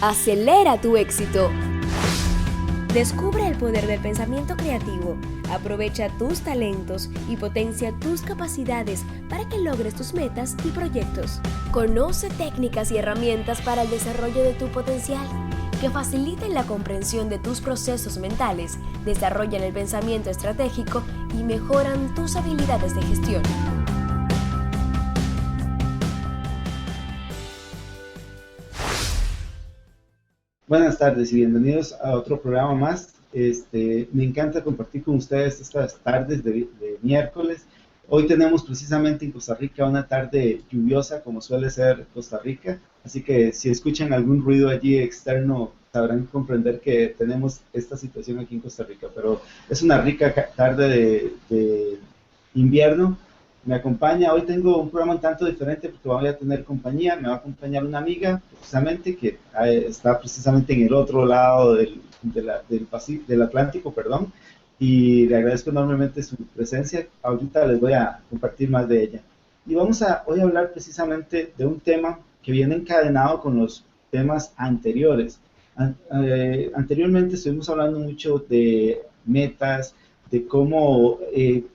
Acelera tu éxito. Descubre el poder del pensamiento creativo, aprovecha tus talentos y potencia tus capacidades para que logres tus metas y proyectos. Conoce técnicas y herramientas para el desarrollo de tu potencial, que faciliten la comprensión de tus procesos mentales, desarrollan el pensamiento estratégico y mejoran tus habilidades de gestión. Buenas tardes y bienvenidos a otro programa más. Me encanta compartir con ustedes estas tardes de miércoles. Hoy tenemos precisamente en Costa Rica una tarde lluviosa, como suele ser Costa Rica. Así que si escuchan algún ruido allí externo, sabrán comprender que tenemos esta situación aquí en Costa Rica. Pero es una rica tarde de invierno. Me acompaña, hoy tengo un programa un tanto diferente porque voy a tener compañía, me va a acompañar una amiga precisamente que está precisamente en el otro lado del Atlántico, perdón, y le agradezco enormemente su presencia. Ahorita les voy a compartir más de ella. Y vamos a hoy a hablar precisamente de un tema que viene encadenado con los temas anteriores. Anteriormente estuvimos hablando mucho de metas, de cómo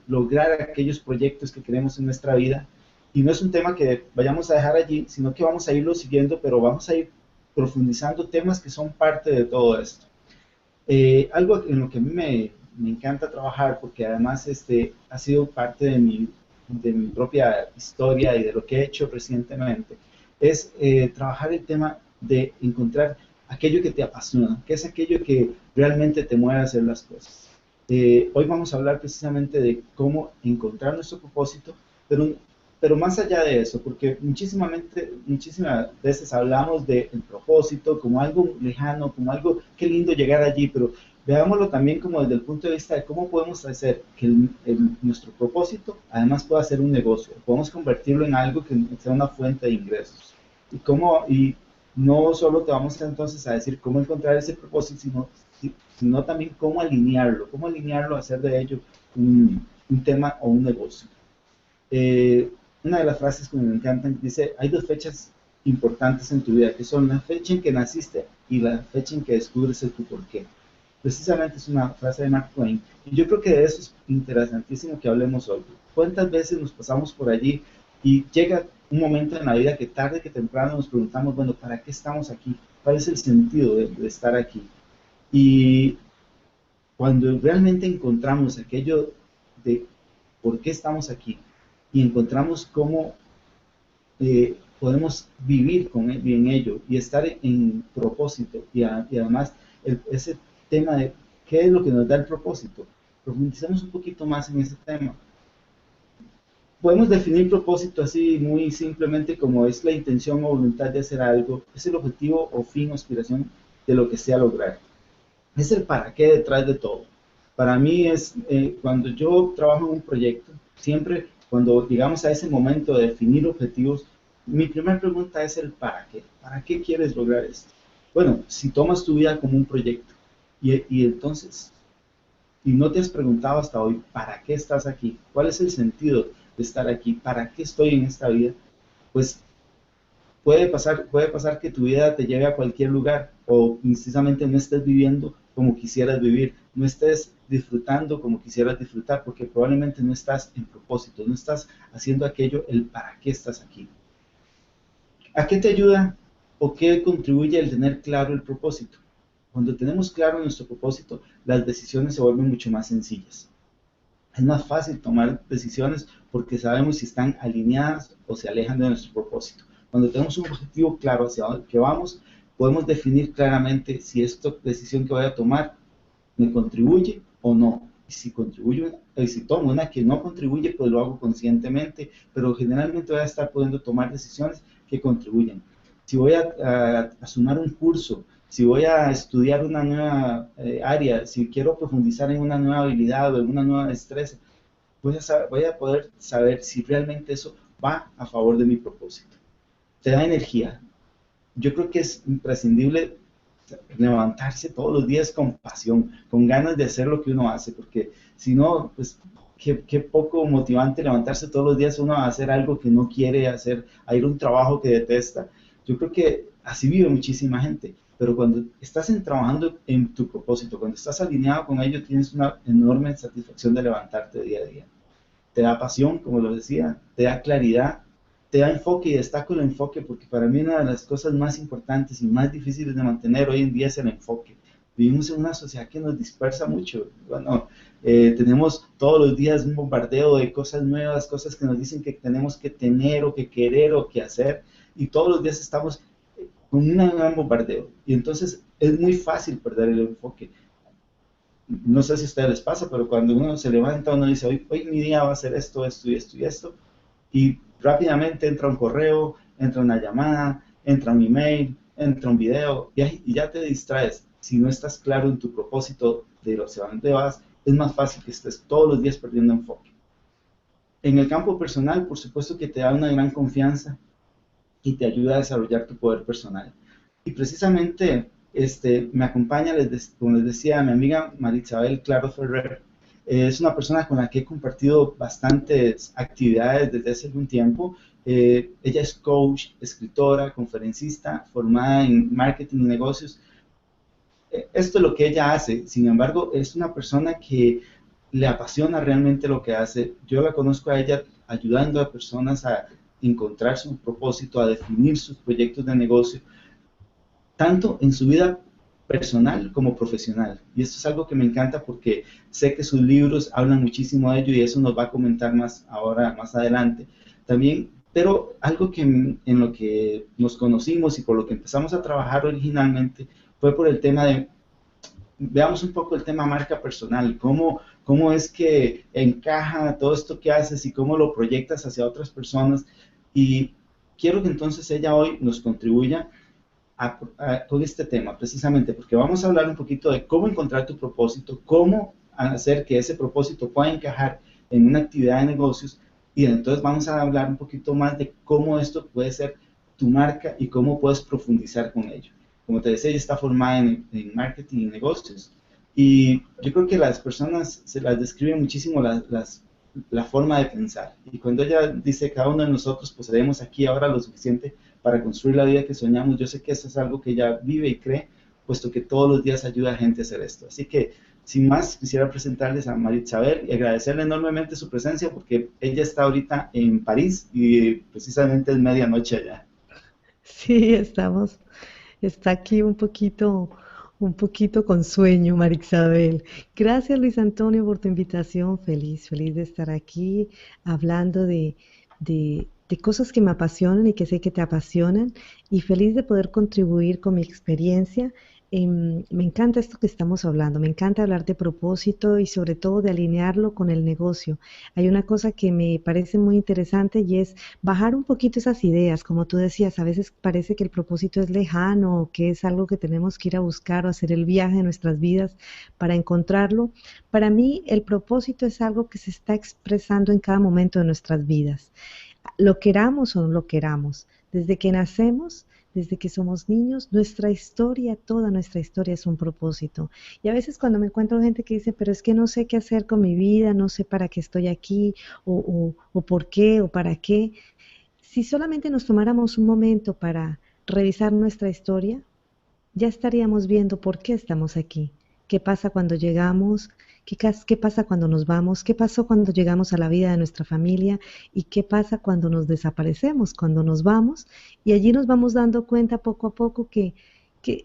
lograr aquellos proyectos que queremos en nuestra vida. Y no es un tema que vayamos a dejar allí, sino que vamos a irlo siguiendo, pero vamos a ir profundizando temas que son parte de todo esto. Algo en lo que a mí me encanta trabajar, porque además ha sido parte de mi propia historia y de lo que he hecho recientemente, es trabajar el tema de encontrar aquello que te apasiona, que es aquello que realmente te mueve a hacer las cosas. Hoy vamos a hablar precisamente de cómo encontrar nuestro propósito, pero más allá de eso, porque muchísimas veces hablamos del propósito como algo lejano, como algo, qué lindo llegar allí, pero veámoslo también como desde el punto de vista de cómo podemos hacer que nuestro propósito además pueda ser un negocio, podemos convertirlo en algo que sea una fuente de ingresos. Y no solo te vamos entonces a decir cómo encontrar ese propósito, sino también cómo alinearlo, hacer de ello un tema o un negocio. Una de las frases que me encantan dice, hay dos fechas importantes en tu vida, que son la fecha en que naciste y la fecha en que descubres tu porqué. Precisamente es una frase de Mark Twain, y yo creo que de eso es interesantísimo que hablemos hoy. ¿Cuántas veces nos pasamos por allí y llega un momento en la vida que tarde que temprano nos preguntamos, bueno, ¿para qué estamos aquí? ¿Cuál es el sentido de estar aquí? Y cuando realmente encontramos aquello de por qué estamos aquí y encontramos cómo podemos vivir en ello y estar en propósito y además ese tema de qué es lo que nos da el propósito, profundicemos un poquito más en ese tema. Podemos definir propósito así muy simplemente como es la intención o voluntad de hacer algo, es el objetivo o fin o aspiración de lo que sea lograr. Es el para qué detrás de todo. Para mí es cuando yo trabajo en un proyecto, siempre cuando llegamos a ese momento de definir objetivos, mi primera pregunta es el para qué. ¿Para qué quieres lograr esto? Bueno, si tomas tu vida como un proyecto y entonces, y no te has preguntado hasta hoy, ¿para qué estás aquí? ¿Cuál es el sentido de estar aquí? ¿Para qué estoy en esta vida? Pues puede pasar que tu vida te lleve a cualquier lugar o precisamente no estés viviendo como quisieras vivir, no estés disfrutando como quisieras disfrutar, porque probablemente no estás en propósito, no estás haciendo aquello, el para qué estás aquí. ¿A qué te ayuda o qué contribuye el tener claro el propósito? Cuando tenemos claro nuestro propósito, las decisiones se vuelven mucho más sencillas. Es más fácil tomar decisiones porque sabemos si están alineadas o se alejan de nuestro propósito. Cuando tenemos un objetivo claro hacia dónde vamos, podemos definir claramente si esta decisión que voy a tomar me contribuye o no. Y si tomo una que no contribuye, pues lo hago conscientemente, pero generalmente voy a estar pudiendo tomar decisiones que contribuyen. Si voy a sumar un curso, si voy a estudiar una nueva área, si quiero profundizar en una nueva habilidad o en una nueva destreza, voy a poder saber si realmente eso va a favor de mi propósito. Te da energía. Yo creo que es imprescindible levantarse todos los días con pasión, con ganas de hacer lo que uno hace, porque si no, pues qué poco motivante levantarse todos los días uno a hacer algo que no quiere hacer, a ir a un trabajo que detesta. Yo creo que así vive muchísima gente, pero cuando estás trabajando en tu propósito, cuando estás alineado con ello, tienes una enorme satisfacción de levantarte día a día. Te da pasión, como lo decía, te da claridad, te da enfoque, y destaco el enfoque porque para mí una de las cosas más importantes y más difíciles de mantener hoy en día es el enfoque. Vivimos en una sociedad que nos dispersa mucho. Bueno, tenemos todos los días un bombardeo de cosas nuevas, cosas que nos dicen que tenemos que tener o que querer o que hacer, y todos los días estamos con un gran bombardeo. Y entonces es muy fácil perder el enfoque. No sé si a ustedes les pasa, pero cuando uno se levanta, uno dice, hoy mi día va a ser esto, esto y esto y esto, y rápidamente entra un correo, entra una llamada, entra un email, entra un video, y ya te distraes. Si no estás claro en tu propósito de lo hacia dónde vas, es más fácil que estés todos los días perdiendo enfoque. En el campo personal, por supuesto que te da una gran confianza y te ayuda a desarrollar tu poder personal. Y precisamente me acompaña, como les decía, mi amiga Marisabel Claro Ferrer. Es una persona con la que he compartido bastantes actividades desde hace algún tiempo. Ella es coach, escritora, conferencista, formada en marketing y negocios. Esto es lo que ella hace. Sin embargo, es una persona que le apasiona realmente lo que hace. Yo la conozco a ella ayudando a personas a encontrar su propósito, a definir sus proyectos de negocio, tanto en su vida personal como profesional. Y esto es algo que me encanta porque sé que sus libros hablan muchísimo de ello, y eso nos va a comentar más ahora, más adelante. También, pero algo que en lo que nos conocimos y por lo que empezamos a trabajar originalmente fue por el tema de, veamos un poco el tema marca personal, cómo es que encaja todo esto que haces y cómo lo proyectas hacia otras personas. Y quiero que entonces ella hoy nos contribuya con este tema, precisamente porque vamos a hablar un poquito de cómo encontrar tu propósito, cómo hacer que ese propósito pueda encajar en una actividad de negocios, y entonces vamos a hablar un poquito más de cómo esto puede ser tu marca y cómo puedes profundizar con ello. Como te decía, ella está formada en marketing y negocios, y yo creo que las personas se las describen muchísimo la forma de pensar. Y cuando ella dice, cada uno de nosotros poseemos aquí ahora lo suficiente para construir la vida que soñamos, yo sé que eso es algo que ella vive y cree, puesto que todos los días ayuda a gente a hacer esto. Así que, sin más, quisiera presentarles a Marisabel y agradecerle enormemente su presencia, porque ella está ahorita en París y precisamente es medianoche allá. Sí, está aquí un poquito con sueño, Marixabel. Gracias, Luis Antonio, por tu invitación. Feliz de estar aquí hablando de cosas que me apasionan y que sé que te apasionan, y feliz de poder contribuir con mi experiencia. Me encanta esto que estamos hablando, me encanta hablar de propósito y sobre todo de alinearlo con el negocio. Hay una cosa que me parece muy interesante y es bajar un poquito esas ideas. Como tú decías, a veces parece que el propósito es lejano o que es algo que tenemos que ir a buscar o hacer el viaje de nuestras vidas para encontrarlo. Para mí el propósito es algo que se está expresando en cada momento de nuestras vidas, lo queramos o no lo queramos. Desde que nacemos, desde que somos niños, nuestra historia, toda nuestra historia es un propósito. Y a veces cuando me encuentro gente que dice, pero es que no sé qué hacer con mi vida, no sé para qué estoy aquí, o por qué, o para qué. Si solamente nos tomáramos un momento para revisar nuestra historia, ya estaríamos viendo por qué estamos aquí, qué pasa cuando llegamos, qué pasa cuando nos vamos, qué pasó cuando llegamos a la vida de nuestra familia y qué pasa cuando nos desaparecemos, cuando nos vamos. Y allí nos vamos dando cuenta poco a poco que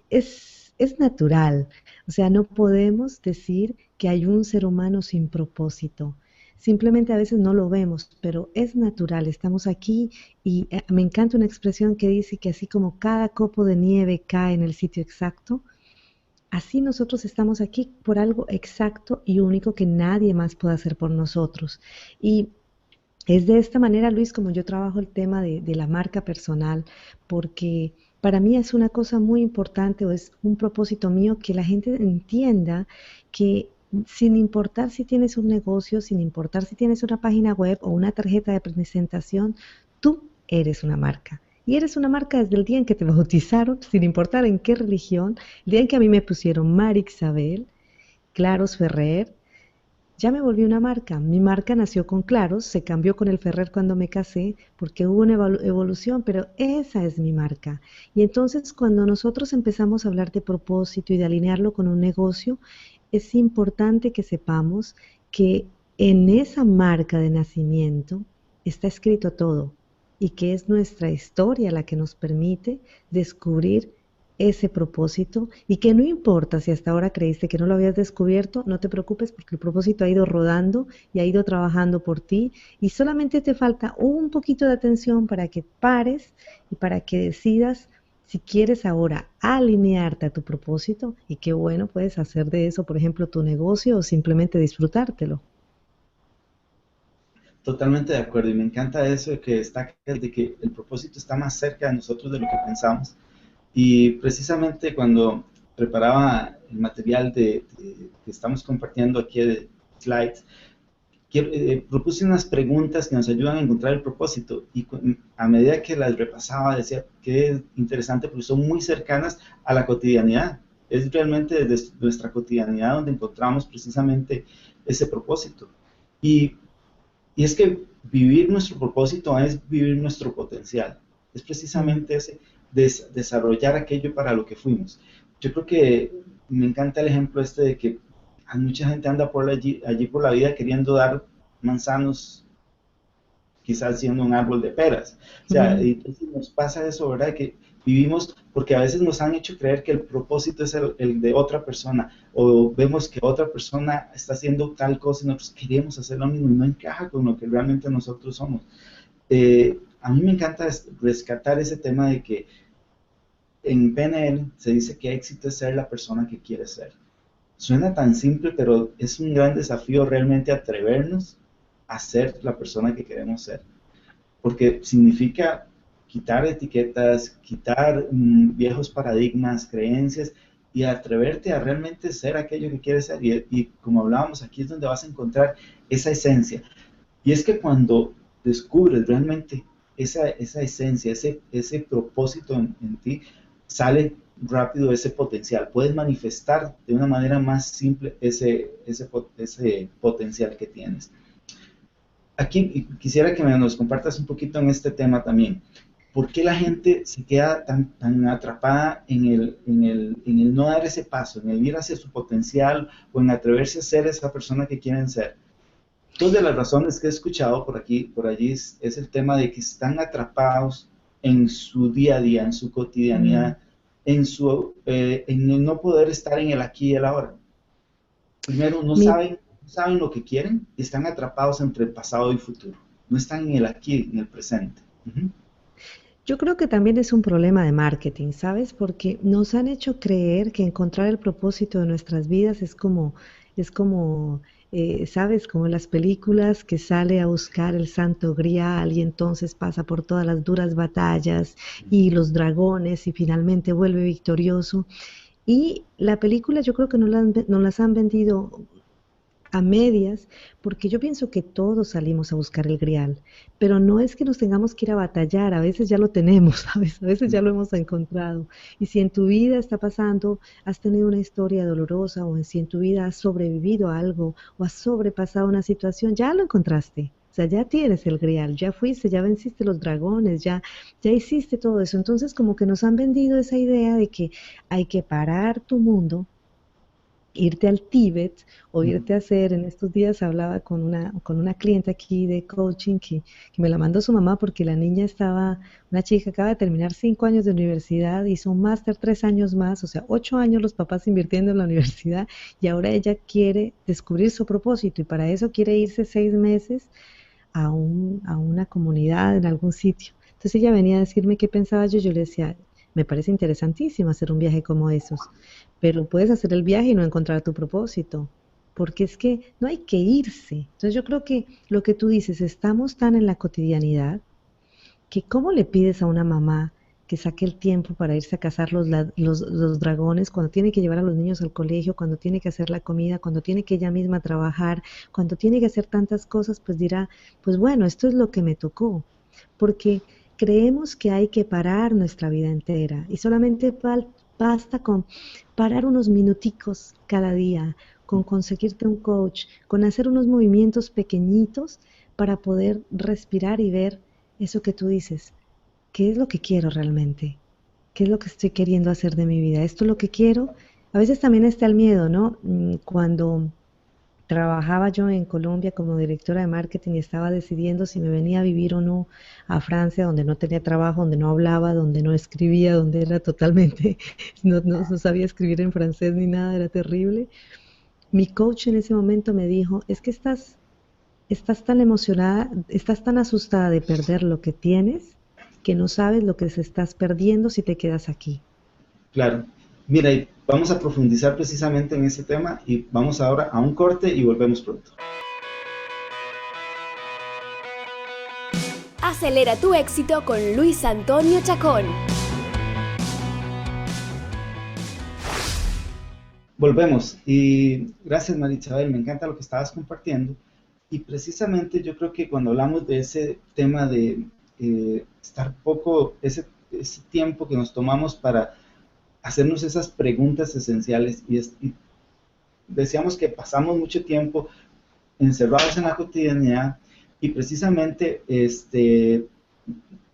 es natural. O sea, no podemos decir que hay un ser humano sin propósito. Simplemente a veces no lo vemos, pero es natural, estamos aquí. Y me encanta una expresión que dice que así como cada copo de nieve cae en el sitio exacto, así nosotros estamos aquí por algo exacto y único que nadie más puede hacer por nosotros. Y es de esta manera, Luis, como yo trabajo el tema de la marca personal, porque para mí es una cosa muy importante, o es un propósito mío, que la gente entienda que sin importar si tienes un negocio, sin importar si tienes una página web o una tarjeta de presentación, tú eres una marca. Y eres una marca desde el día en que te bautizaron, sin importar en qué religión, el día en que a mí me pusieron Marixabel, Claros Ferrer, ya me volví una marca. Mi marca nació con Claros, se cambió con el Ferrer cuando me casé, porque hubo una evolución, pero esa es mi marca. Y entonces cuando nosotros empezamos a hablar de propósito y de alinearlo con un negocio, es importante que sepamos que en esa marca de nacimiento está escrito todo y que es nuestra historia la que nos permite descubrir ese propósito y que no importa si hasta ahora creíste que no lo habías descubierto, no te preocupes porque el propósito ha ido rodando y ha ido trabajando por ti y solamente te falta un poquito de atención para que pares y para que decidas si quieres ahora alinearte a tu propósito y qué bueno puedes hacer de eso, por ejemplo, tu negocio o simplemente disfrutártelo. Totalmente de acuerdo y me encanta eso de que destaca de que el propósito está más cerca de nosotros de lo que pensamos. Y precisamente cuando preparaba el material que estamos compartiendo aquí de slides, propuse unas preguntas que nos ayudan a encontrar el propósito y a medida que las repasaba decía que interesante porque son muy cercanas a la cotidianidad. Es realmente desde nuestra cotidianidad donde encontramos precisamente ese propósito. Y, y es que vivir nuestro propósito es vivir nuestro potencial. Es precisamente ese desarrollar aquello para lo que fuimos. Yo creo que me encanta el ejemplo este de que hay mucha gente anda por allí por la vida queriendo dar manzanos, quizás siendo un árbol de peras. O sea, y nos pasa eso, ¿verdad? Que vivimos porque a veces nos han hecho creer que el propósito es el de otra persona, o vemos que otra persona está haciendo tal cosa y nosotros queremos hacer lo mismo y no encaja con lo que realmente nosotros somos. A mí me encanta rescatar ese tema de que en PNL se dice que éxito es ser la persona que quieres ser. Suena tan simple, pero es un gran desafío realmente atrevernos a ser la persona que queremos ser. Porque significa quitar etiquetas, quitar viejos paradigmas, creencias y atreverte a realmente ser aquello que quieres ser. Y como hablábamos, aquí es donde vas a encontrar esa esencia. Y es que cuando descubres realmente esa esencia, ese propósito en ti, sale rápido ese potencial. Puedes manifestar de una manera más simple ese potencial que tienes. Aquí quisiera que nos compartas un poquito en este tema también. ¿Por qué la gente se queda tan atrapada en el no dar ese paso, en el ir hacia su potencial o en atreverse a ser esa persona que quieren ser? Dos de las razones que he escuchado por allí es el tema de que están atrapados en su día a día, en su cotidianidad, en el no poder estar en el aquí y el ahora. Primero, no saben lo que quieren y están atrapados entre el pasado y el futuro. No están en el aquí, en el presente. Yo creo que también es un problema de marketing, ¿sabes? Porque nos han hecho creer que encontrar el propósito de nuestras vidas es como, ¿sabes? Como en las películas que sale a buscar el Santo Grial y entonces pasa por todas las duras batallas y los dragones y finalmente vuelve victorioso. Y la película yo creo que nos las han vendido a medias, porque yo pienso que todos salimos a buscar el grial, pero no es que nos tengamos que ir a batallar, a veces ya lo tenemos, ¿sabes? A veces ya lo hemos encontrado. Y si en tu vida está pasando, has tenido una historia dolorosa, o si en tu vida has sobrevivido a algo, o has sobrepasado una situación, ya lo encontraste. O sea, ya tienes el grial, ya fuiste, ya venciste los dragones, ya hiciste todo eso. Entonces, como que nos han vendido esa idea de que hay que parar tu mundo, irte al Tíbet o irte a hacer, en estos días hablaba con una cliente aquí de coaching que me la mandó su mamá porque la niña una chica acaba de terminar 5 años de universidad, hizo un máster 3 años más, o sea, 8 años los papás invirtiendo en la universidad y ahora ella quiere descubrir su propósito y para eso quiere irse 6 meses a una comunidad en algún sitio. Entonces ella venía a decirme qué pensaba yo le decía, me parece interesantísimo hacer un viaje como esos, pero puedes hacer el viaje y no encontrar tu propósito, porque es que no hay que irse. Entonces yo creo que lo que tú dices, estamos tan en la cotidianidad que ¿cómo le pides a una mamá que saque el tiempo para irse a cazar los dragones cuando tiene que llevar a los niños al colegio, cuando tiene que hacer la comida, cuando tiene que ella misma trabajar, cuando tiene que hacer tantas cosas, pues dirá, pues bueno, esto es lo que me tocó, porque creemos que hay que parar nuestra vida entera y solamente basta con parar unos minuticos cada día, con conseguirte un coach, con hacer unos movimientos pequeñitos para poder respirar y ver eso que tú dices. ¿Qué es lo que quiero realmente? ¿Qué es lo que estoy queriendo hacer de mi vida? ¿Esto es lo que quiero? A veces también está el miedo, ¿no? Cuando trabajaba yo en Colombia como directora de marketing y estaba decidiendo si me venía a vivir o no a Francia, donde no tenía trabajo, donde no hablaba, donde no escribía, donde era totalmente, no sabía escribir en francés ni nada, era terrible. Mi coach en ese momento me dijo, es que estás tan emocionada, estás tan asustada de perder lo que tienes, que no sabes lo que se estás perdiendo si te quedas aquí. Claro. Mira, y vamos a profundizar precisamente en ese tema y vamos ahora a un corte y volvemos pronto. Acelera tu éxito con Luis Antonio Chacón. Volvemos y gracias Marisabel, me encanta lo que estabas compartiendo y precisamente yo creo que cuando hablamos de ese tema de estar poco, ese tiempo que nos tomamos para hacernos esas preguntas esenciales y decíamos que pasamos mucho tiempo encerrados en la cotidianidad y precisamente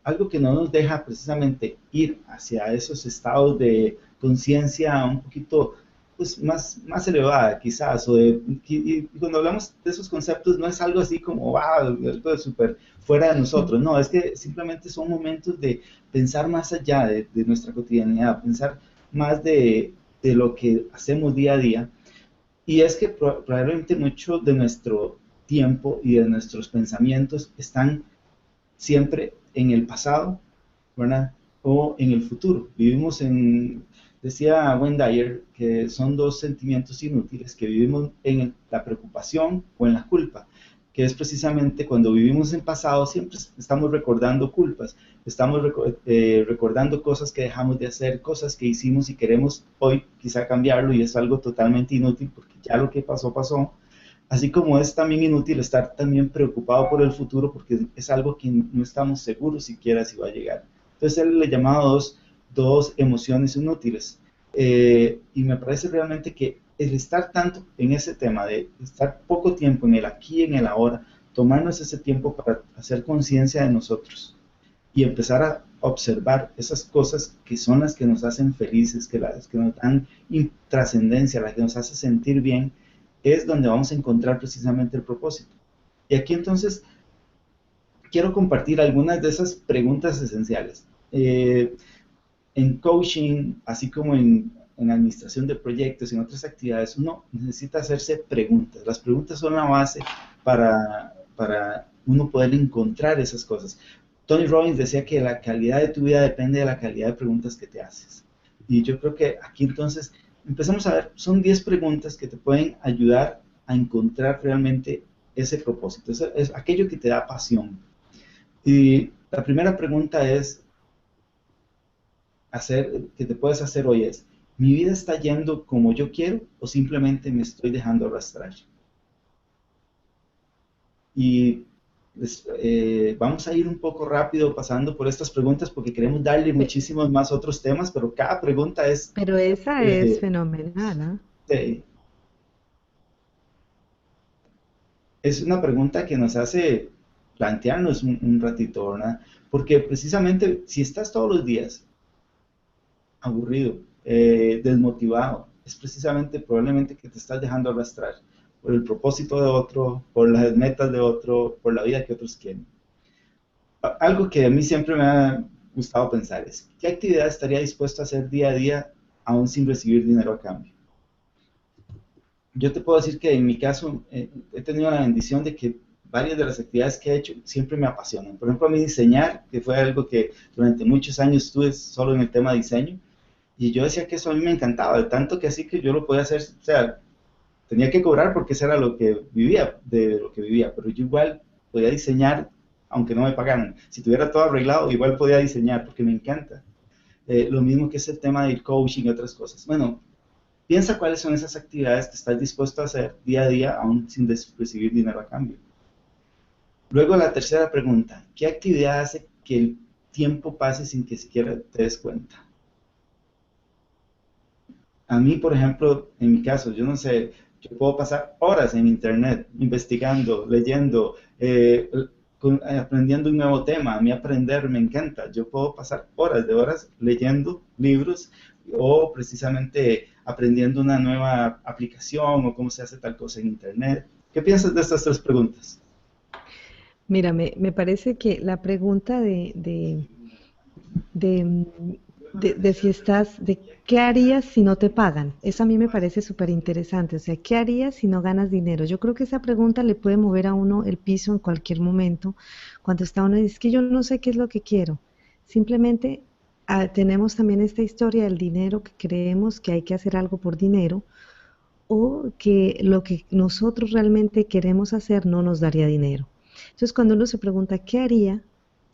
algo que no nos deja precisamente ir hacia esos estados de conciencia un poquito pues, más elevada quizás, y cuando hablamos de esos conceptos no es algo así como, wow, algo de súper fuera de nosotros, no, es que simplemente son momentos de pensar más allá de nuestra cotidianidad, pensar más de lo que hacemos día a día, y es que probablemente mucho de nuestro tiempo y de nuestros pensamientos están siempre en el pasado, ¿verdad? O en el futuro. Vivimos decía Wayne Dyer, que son dos sentimientos inútiles, que vivimos en la preocupación o en la culpa, que es precisamente cuando vivimos en pasado, siempre estamos recordando culpas, estamos recordando cosas que dejamos de hacer, cosas que hicimos y queremos hoy quizá cambiarlo y es algo totalmente inútil porque ya lo que pasó, pasó. Así como es también inútil estar también preocupado por el futuro porque es algo que no estamos seguros siquiera si va a llegar. Entonces él le llamaba dos emociones inútiles. Y me parece realmente que el estar tanto en ese tema, de estar poco tiempo en el aquí y en el ahora, tomarnos ese tiempo para hacer conciencia de nosotros y empezar a observar esas cosas que son las que nos hacen felices, que nos dan trascendencia, las que nos hacen sentir bien, es donde vamos a encontrar precisamente el propósito. Y aquí entonces quiero compartir algunas de esas preguntas esenciales. En coaching, así como en administración de proyectos y en otras actividades, uno necesita hacerse preguntas. Las preguntas son la base para uno poder encontrar esas cosas. Tony Robbins decía que la calidad de tu vida depende de la calidad de preguntas que te haces. Y yo creo que aquí entonces empezamos a ver, son 10 preguntas que te pueden ayudar a encontrar realmente ese propósito, es aquello que te da pasión. Y la primera pregunta que te puedes hacer hoy es, ¿mi vida está yendo como yo quiero o simplemente me estoy dejando arrastrar? Y vamos a ir un poco rápido pasando por estas preguntas porque queremos darle muchísimos más otros temas, pero cada pregunta es... Pero esa es fenomenal, ¿eh? Es una pregunta que nos hace plantearnos un ratito, ¿verdad? Porque precisamente si estás todos los días aburrido, desmotivado, es precisamente probablemente que te estás dejando arrastrar por el propósito de otro, por las metas de otro, por la vida que otros quieren. Algo que a mí siempre me ha gustado pensar es, ¿qué actividad estaría dispuesto a hacer día a día aún sin recibir dinero a cambio? Yo te puedo decir que en mi caso he tenido la bendición de que varias de las actividades que he hecho siempre me apasionan. Por ejemplo, a mí diseñar, que fue algo que durante muchos años estuve solo en el tema de diseño, y yo decía que eso a mí me encantaba, de tanto que así que yo lo podía hacer, o sea, tenía que cobrar porque eso era lo que vivía, de lo que vivía, pero yo igual podía diseñar aunque no me pagaran. Si tuviera todo arreglado, igual podía diseñar porque me encanta. Lo mismo que es el tema del coaching y otras cosas. Bueno, piensa cuáles son esas actividades que estás dispuesto a hacer día a día aún sin recibir dinero a cambio. Luego la tercera pregunta, ¿qué actividad hace que el tiempo pase sin que siquiera te des cuenta? A mí, por ejemplo, en mi caso, yo no sé, Yo puedo pasar horas en internet investigando, leyendo, aprendiendo un nuevo tema. A mí aprender me encanta. Yo puedo pasar horas de horas leyendo libros o precisamente aprendiendo una nueva aplicación o cómo se hace tal cosa en internet. ¿Qué piensas de estas tres preguntas? Mira, me parece que la pregunta de, mm, de si estás, de qué harías si no te pagan, eso a mí me parece súper interesante. O sea, ¿qué harías si no ganas dinero? Yo creo que esa pregunta le puede mover a uno el piso en cualquier momento, cuando está uno y dice, es que yo no sé qué es lo que quiero. Simplemente tenemos también esta historia del dinero, que creemos que hay que hacer algo por dinero, o que lo que nosotros realmente queremos hacer no nos daría dinero. Entonces, cuando uno se pregunta, ¿qué haría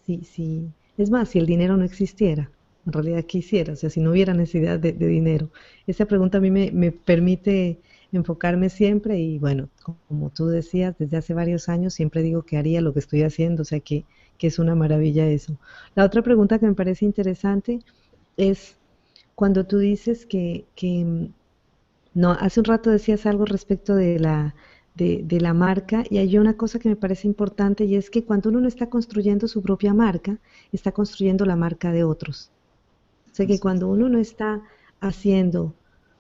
es más, si el dinero no existiera? En realidad, ¿qué hiciera? O sea, si no hubiera necesidad de dinero. Esa pregunta a mí me permite enfocarme siempre y bueno, como tú decías, desde hace varios años siempre digo que haría lo que estoy haciendo, o sea, que es una maravilla eso. La otra pregunta que me parece interesante es cuando tú dices no, hace un rato decías algo respecto de la marca y hay una cosa que me parece importante y es que cuando uno no está construyendo su propia marca, está construyendo la marca de otros. O sea que cuando uno no está haciendo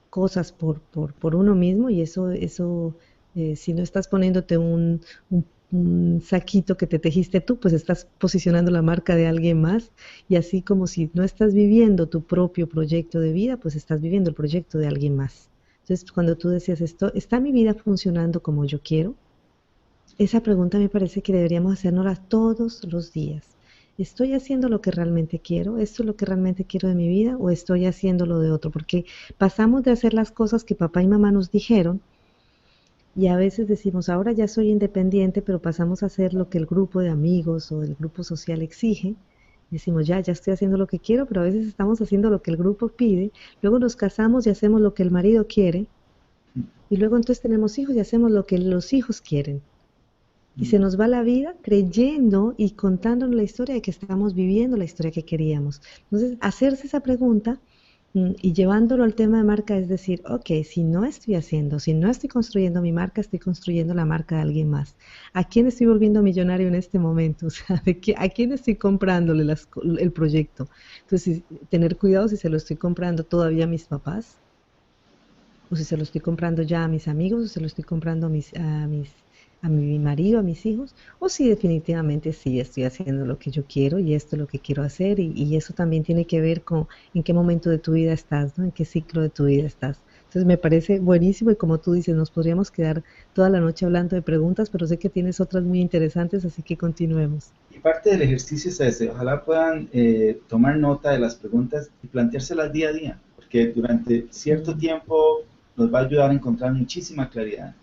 cosas por uno mismo y si no estás poniéndote un saquito que te tejiste tú, pues estás posicionando la marca de alguien más y así como si no estás viviendo tu propio proyecto de vida, pues estás viviendo el proyecto de alguien más. Entonces, cuando tú decías esto, ¿está mi vida funcionando como yo quiero? Esa pregunta me parece que deberíamos hacernosla todos los días. ¿Estoy haciendo lo que realmente quiero? ¿Esto es lo que realmente quiero de mi vida o estoy haciendo lo de otro? Porque pasamos de hacer las cosas que papá y mamá nos dijeron y a veces decimos, ahora ya soy independiente, pero pasamos a hacer lo que el grupo de amigos o el grupo social exige. Decimos, ya estoy haciendo lo que quiero, pero a veces estamos haciendo lo que el grupo pide. Luego nos casamos y hacemos lo que el marido quiere. Y luego entonces tenemos hijos y hacemos lo que los hijos quieren. Y se nos va la vida creyendo y contándonos la historia de que estamos viviendo la historia que queríamos. Entonces, hacerse esa pregunta y llevándolo al tema de marca es decir, ok, si no estoy construyendo mi marca, estoy construyendo la marca de alguien más. ¿A quién estoy volviendo millonario en este momento? O sea, ¿a quién estoy comprándole el proyecto? Entonces, tener cuidado si se lo estoy comprando todavía a mis papás, o si se lo estoy comprando ya a mis amigos, o se lo estoy comprando a mi marido, a mis hijos, o si definitivamente sí estoy haciendo lo que yo quiero y esto es lo que quiero hacer y eso también tiene que ver con en qué momento de tu vida estás, ¿no? En qué ciclo de tu vida estás. Entonces me parece buenísimo y como tú dices, nos podríamos quedar toda la noche hablando de preguntas, pero sé que tienes otras muy interesantes, así que continuemos. Y parte del ejercicio es ese, ojalá puedan tomar nota de las preguntas y planteárselas día a día, porque durante cierto tiempo nos va a ayudar a encontrar muchísima claridad.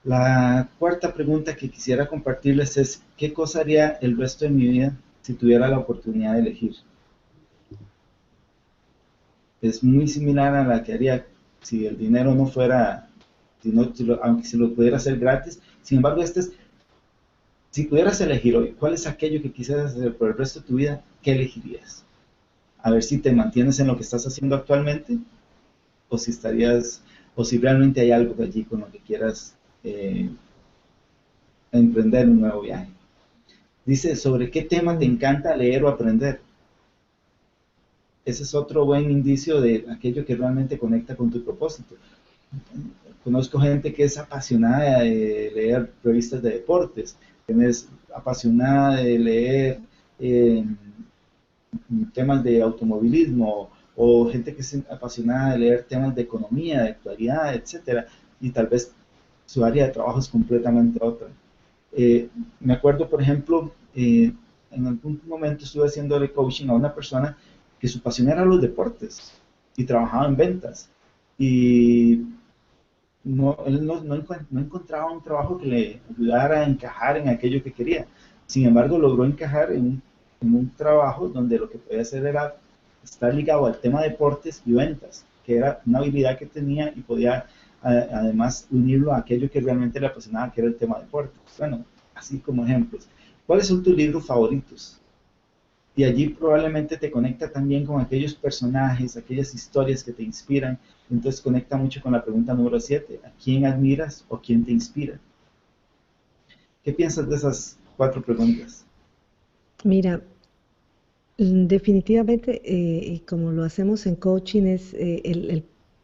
La cuarta pregunta que quisiera compartirles es, ¿qué cosa haría el resto de mi vida si tuviera la oportunidad de elegir? Es muy similar a la que haría si el dinero no fuera, aunque se lo pudiera hacer gratis. Sin embargo, si pudieras elegir hoy, ¿cuál es aquello que quisieras hacer por el resto de tu vida? ¿Qué elegirías? A ver si te mantienes en lo que estás haciendo actualmente o si realmente hay algo de allí con lo que quieras emprender un nuevo viaje. Dice, ¿sobre qué tema te encanta leer o aprender? Ese es otro buen indicio de aquello que realmente conecta con tu propósito. Conozco gente que es apasionada de leer revistas de deportes, que es apasionada de leer temas de automovilismo, o gente que es apasionada de leer temas de economía, de actualidad, etcétera, y tal vez su área de trabajo es completamente otra. Me acuerdo, por ejemplo, en algún momento estuve haciéndole coaching a una persona que su pasión era los deportes y trabajaba en ventas. Y él no encontraba un trabajo que le ayudara a encajar en aquello que quería. Sin embargo, logró encajar en un trabajo donde lo que podía hacer era estar ligado al tema de deportes y ventas, que era una habilidad que tenía y podía además unirlo a aquello que realmente le apasionaba, que era el tema de deportes. Bueno, así como ejemplos. ¿Cuáles son tus libros favoritos? y allí probablemente te conecta también con aquellos personajes, aquellas historias que te inspiran. Entonces conecta mucho con la pregunta número 7, ¿a quién admiras o quién te inspira? ¿Qué piensas de esas 4 preguntas? Mira, definitivamente, y como lo hacemos en coaching, es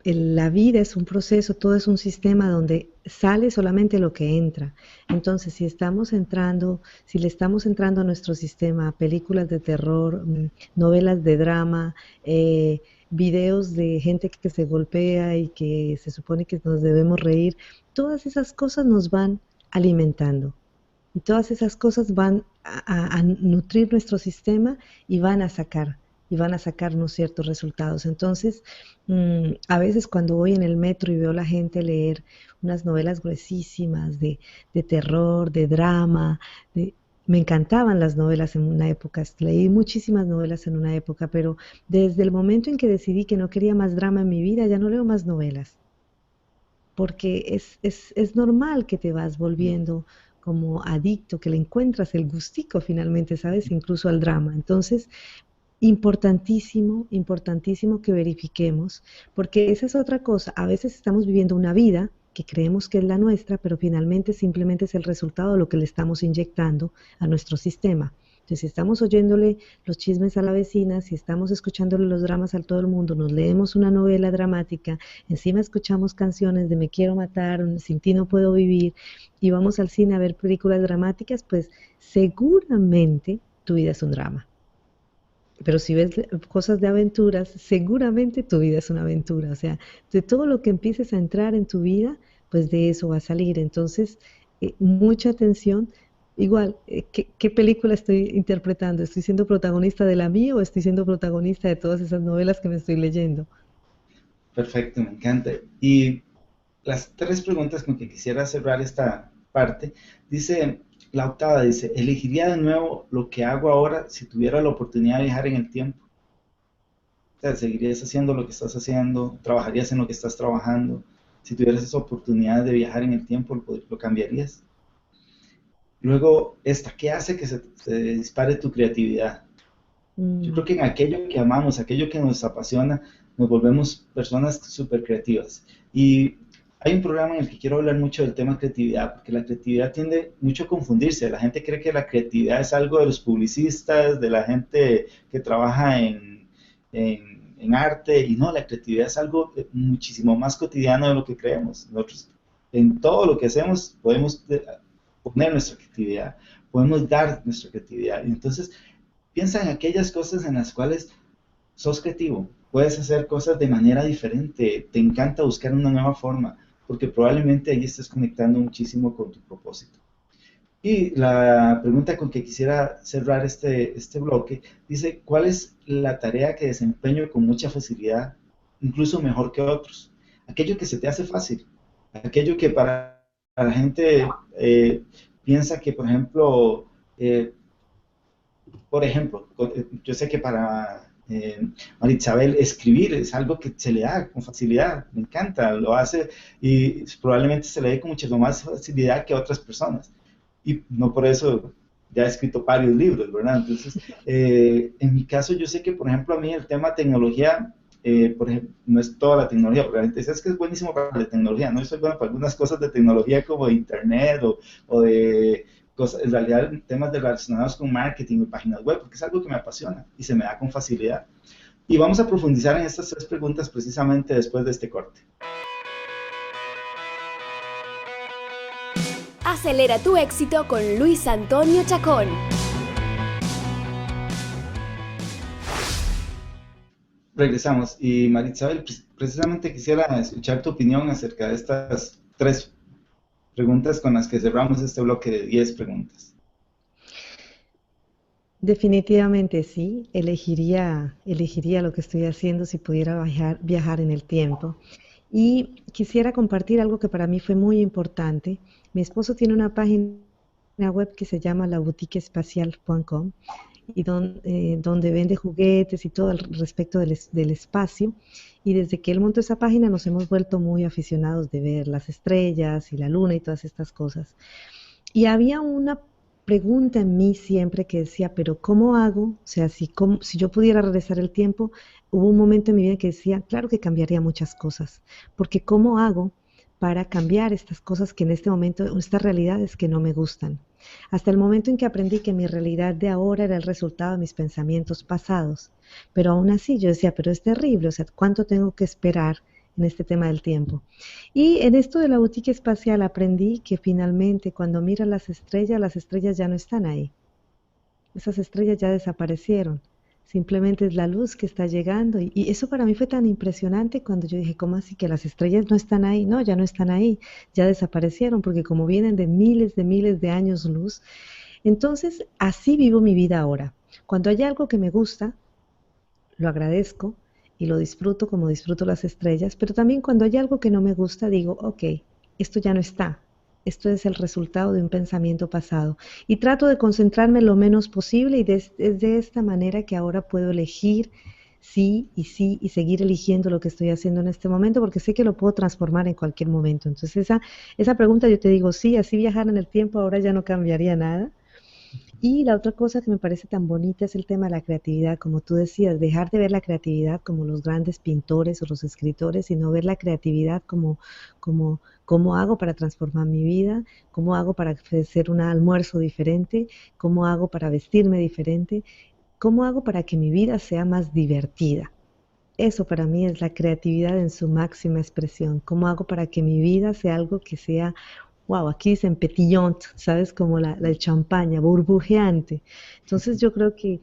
la vida es un proceso, todo es un sistema donde sale solamente lo que entra. Entonces, si le estamos entrando a nuestro sistema películas de terror, novelas de drama, videos de gente que se golpea y que se supone que nos debemos reír, todas esas cosas nos van alimentando. Y todas esas cosas van a nutrir nuestro sistema y van a sacarnos ciertos resultados. Entonces, a veces cuando voy en el metro y veo a la gente leer unas novelas gruesísimas de terror, de drama, me encantaban las novelas en una época, leí muchísimas novelas en una época, pero desde el momento en que decidí que no quería más drama en mi vida, ya no leo más novelas porque es normal que te vas volviendo como adicto, que le encuentras el gustico finalmente, ¿sabes? Incluso al drama. Entonces, importantísimo, importantísimo que verifiquemos, porque esa es otra cosa. A veces estamos viviendo una vida que creemos que es la nuestra, pero finalmente simplemente es el resultado de lo que le estamos inyectando a nuestro sistema. Entonces, si estamos oyéndole los chismes a la vecina, si estamos escuchándole los dramas a todo el mundo, nos leemos una novela dramática, encima escuchamos canciones de me quiero matar, sin ti no puedo vivir, y vamos al cine a ver películas dramáticas, pues seguramente tu vida es un drama. Pero si ves cosas de aventuras, seguramente tu vida es una aventura. O sea, de todo lo que empieces a entrar en tu vida, pues de eso va a salir. Entonces, mucha atención. Igual, ¿qué película estoy interpretando? ¿Estoy siendo protagonista de la mía o estoy siendo protagonista de todas esas novelas que me estoy leyendo? Perfecto, me encanta. Y las 3 preguntas con que quisiera cerrar esta parte, dice, la octava dice, ¿elegiría de nuevo lo que hago ahora si tuviera la oportunidad de viajar en el tiempo? O sea, ¿seguirías haciendo lo que estás haciendo? ¿Trabajarías en lo que estás trabajando? Si tuvieras esa oportunidad de viajar en el tiempo, ¿lo cambiarías? Luego, ¿qué hace que se dispare tu creatividad? Yo Mm, creo que en aquello que amamos, aquello que nos apasiona, nos volvemos personas súper creativas. Y hay un programa en el que quiero hablar mucho del tema creatividad, porque la creatividad tiende mucho a confundirse. La gente cree que la creatividad es algo de los publicistas, de la gente que trabaja en arte, y no, la creatividad es algo muchísimo más cotidiano de lo que creemos. Nosotros, en todo lo que hacemos, podemos poner nuestra creatividad, podemos dar nuestra creatividad. Y entonces, piensa en aquellas cosas en las cuales sos creativo, puedes hacer cosas de manera diferente, te encanta buscar una nueva forma, porque probablemente ahí estés conectando muchísimo con tu propósito. Y la pregunta con que quisiera cerrar este bloque dice, ¿cuál es la tarea que desempeño con mucha facilidad, incluso mejor que otros? Aquello que se te hace fácil, aquello que para la gente piensa que, eh, por ejemplo, yo sé que para Marisabel escribir es algo que se le da con facilidad, me encanta, lo hace y probablemente se le dé con mucha más facilidad que a otras personas. Y no por eso ya he escrito varios libros, ¿verdad? Entonces, en mi caso yo sé que, por ejemplo, a mí el tema tecnología, por ejemplo, no es toda la tecnología, porque la gente dice, es que es buenísimo para la tecnología, no, yo soy bueno para algunas cosas de tecnología como de internet o de cosas, en realidad temas relacionados con marketing y páginas web, porque es algo que me apasiona y se me da con facilidad. Y vamos a profundizar en estas 3 preguntas precisamente después de este corte. Acelera tu éxito con Luis Antonio Chacón. Regresamos y Marisabel, precisamente quisiera escuchar tu opinión acerca de estas 3 preguntas con las que cerramos este bloque de 10 preguntas. definitivamente sí, elegiría lo que estoy haciendo si pudiera viajar en el tiempo. Y quisiera compartir algo que para mí fue muy importante. Mi esposo tiene una página web que se llama laboutiqueespacial.com y donde vende juguetes y todo al respecto del espacio. Y desde que él montó esa página nos hemos vuelto muy aficionados de ver las estrellas y la luna y todas estas cosas. Y había pregunta en mí siempre que decía, pero ¿cómo hago? O sea, si yo pudiera regresar el tiempo, hubo un momento en mi vida que decía, claro que cambiaría muchas cosas, porque ¿cómo hago para cambiar estas cosas que en este momento, estas realidades que no me gustan? Hasta el momento en que aprendí que mi realidad de ahora era el resultado de mis pensamientos pasados. Pero aún así yo decía, pero es terrible, o sea, ¿cuánto tengo que esperar en este tema del tiempo? Y en esto de la boutique espacial aprendí que finalmente cuando miras las estrellas ya no están ahí. Esas estrellas ya desaparecieron. Simplemente es la luz que está llegando. Y eso para mí fue tan impresionante cuando yo dije, ¿cómo así que las estrellas no están ahí? No, ya no están ahí, ya desaparecieron, porque como vienen de miles de años luz. Entonces, así vivo mi vida ahora. Cuando hay algo que me gusta, lo agradezco y lo disfruto como disfruto las estrellas, pero también cuando hay algo que no me gusta, digo, ok, esto ya no está. Esto es el resultado de un pensamiento pasado. Y trato de concentrarme lo menos posible y es de esta manera que ahora puedo elegir sí y seguir eligiendo lo que estoy haciendo en este momento porque sé que lo puedo transformar en cualquier momento. Entonces esa pregunta yo te digo, sí, así viajar en el tiempo ahora ya no cambiaría nada. Y la otra cosa que me parece tan bonita es el tema de la creatividad, como tú decías, dejar de ver la creatividad como los grandes pintores o los escritores, sino ver la creatividad como cómo hago para transformar mi vida, cómo hago para hacer un almuerzo diferente, cómo hago para vestirme diferente, cómo hago para que mi vida sea más divertida. Eso para mí es la creatividad en su máxima expresión. ¿Cómo hago para que mi vida sea algo que sea, wow, aquí dicen petillante, ¿sabes? Como el champaña, burbujeante. Entonces yo creo que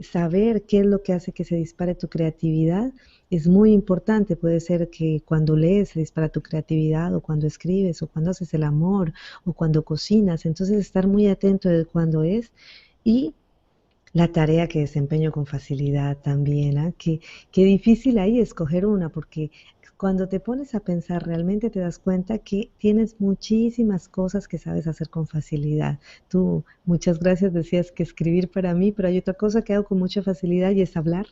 saber qué es lo que hace que se dispare tu creatividad es muy importante. Puede ser que cuando lees se dispara tu creatividad, o cuando escribes, o cuando haces el amor, o cuando cocinas. Entonces estar muy atento de cuándo es y la tarea que desempeño con facilidad también, ¿ah? Qué difícil ahí escoger una, porque cuando te pones a pensar realmente te das cuenta que tienes muchísimas cosas que sabes hacer con facilidad. Tú, muchas gracias, decías que escribir para mí, pero hay otra cosa que hago con mucha facilidad y es hablar,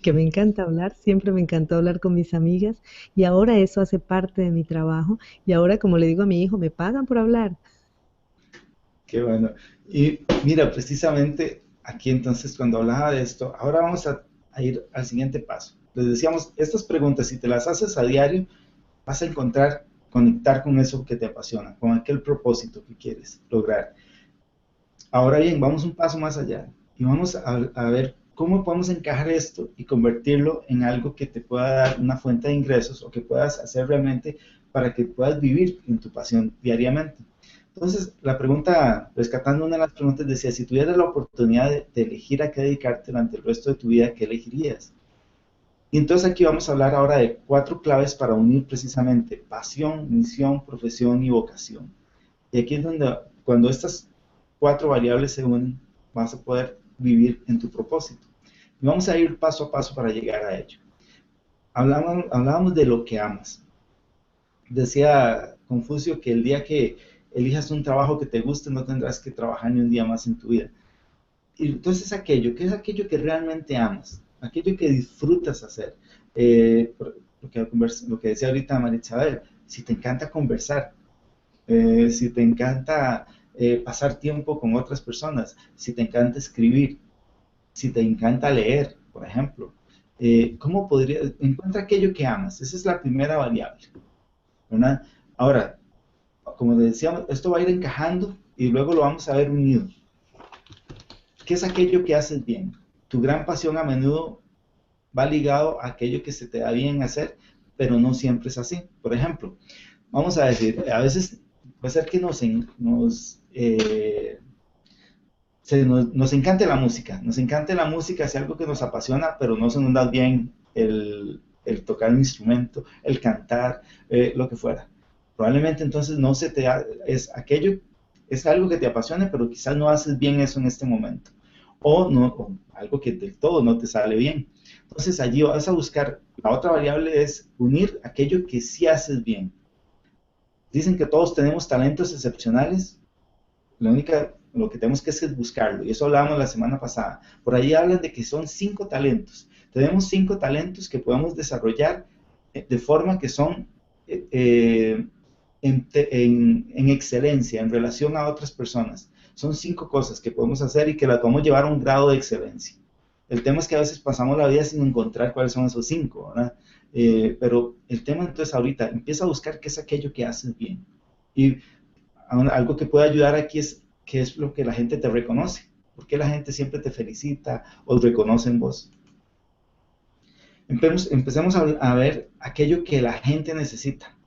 que me encanta hablar, siempre me encantó hablar con mis amigas y ahora eso hace parte de mi trabajo y ahora, como le digo a mi hijo, me pagan por hablar. Qué bueno. Y mira, precisamente aquí entonces cuando hablaba de esto, ahora vamos a ir al siguiente paso. Les decíamos, estas preguntas, si te las haces a diario, vas a encontrar, conectar con eso que te apasiona, con aquel propósito que quieres lograr. Ahora bien, vamos un paso más allá y vamos a ver cómo podemos encajar esto y convertirlo en algo que te pueda dar una fuente de ingresos o que puedas hacer realmente para que puedas vivir en tu pasión diariamente. Entonces, la pregunta, rescatando una de las preguntas, decía, si tuvieras la oportunidad de elegir a qué dedicarte durante el resto de tu vida, ¿qué elegirías? Y entonces aquí vamos a hablar ahora de 4 claves para unir precisamente pasión, misión, profesión y vocación. Y aquí es donde, cuando estas 4 variables se unen, vas a poder vivir en tu propósito. Y vamos a ir paso a paso para llegar a ello. Hablábamos de lo que amas. Decía Confucio que el día que elijas un trabajo que te guste, no tendrás que trabajar ni un día más en tu vida. Y entonces aquello, ¿qué es aquello que realmente amas? Aquello que disfrutas hacer. Lo que decía ahorita María Isabel, si te encanta conversar, si te encanta pasar tiempo con otras personas, si te encanta escribir, si te encanta leer, por ejemplo, ¿cómo podrías? Encuentra aquello que amas. Esa es la primera variable, ¿verdad? Ahora, como decíamos, esto va a ir encajando y luego lo vamos a ver unido. ¿Qué es aquello que haces bien? Tu gran pasión a menudo va ligado a aquello que se te da bien hacer, pero no siempre es así. Por ejemplo, vamos a decir, a veces puede ser que nos encante la música, es algo que nos apasiona, pero no se nos da bien el tocar un instrumento, el cantar, lo que fuera. Probablemente entonces no se te da, es algo que te apasiona, pero quizás no haces bien eso en este momento. O algo que del todo no te sale bien. Entonces allí vas a buscar, la otra variable es unir aquello que sí haces bien. Dicen que todos tenemos talentos excepcionales, lo que tenemos que hacer es buscarlo, y eso hablábamos la semana pasada. Por ahí hablan de que son 5 talentos. Tenemos 5 talentos que podemos desarrollar de forma que son en excelencia en relación a otras personas. son 5 cosas que podemos hacer y que las podemos llevar a un grado de excelencia. El tema es que a veces pasamos la vida sin encontrar cuáles son esos 5, ¿verdad? Pero el tema entonces ahorita, empieza a buscar qué es aquello que haces bien. Y algo que puede ayudar aquí es qué es lo que la gente te reconoce. ¿Por qué la gente siempre te felicita o reconoce en vos? Empecemos a ver aquello que la gente necesita.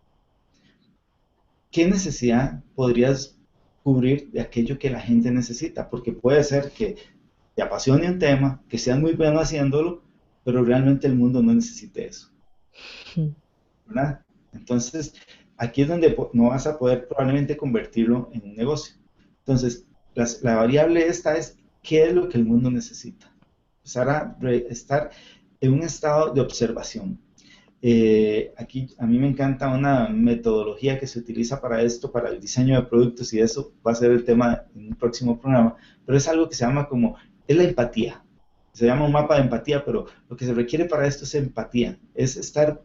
¿Qué necesidad podrías cubrir de aquello que la gente necesita? Porque puede ser que te apasione un tema, que seas muy bueno haciéndolo, pero realmente el mundo no necesite eso, ¿verdad? Entonces, aquí es donde no vas a poder probablemente convertirlo en un negocio. Entonces, la variable esta es, ¿qué es lo que el mundo necesita? Empezar a estar en un estado de observación. Aquí a mí me encanta una metodología que se utiliza para esto, para el diseño de productos, y eso va a ser el tema en un próximo programa, pero es algo que se llama es la empatía. Se llama un mapa de empatía, pero lo que se requiere para esto es empatía, es estar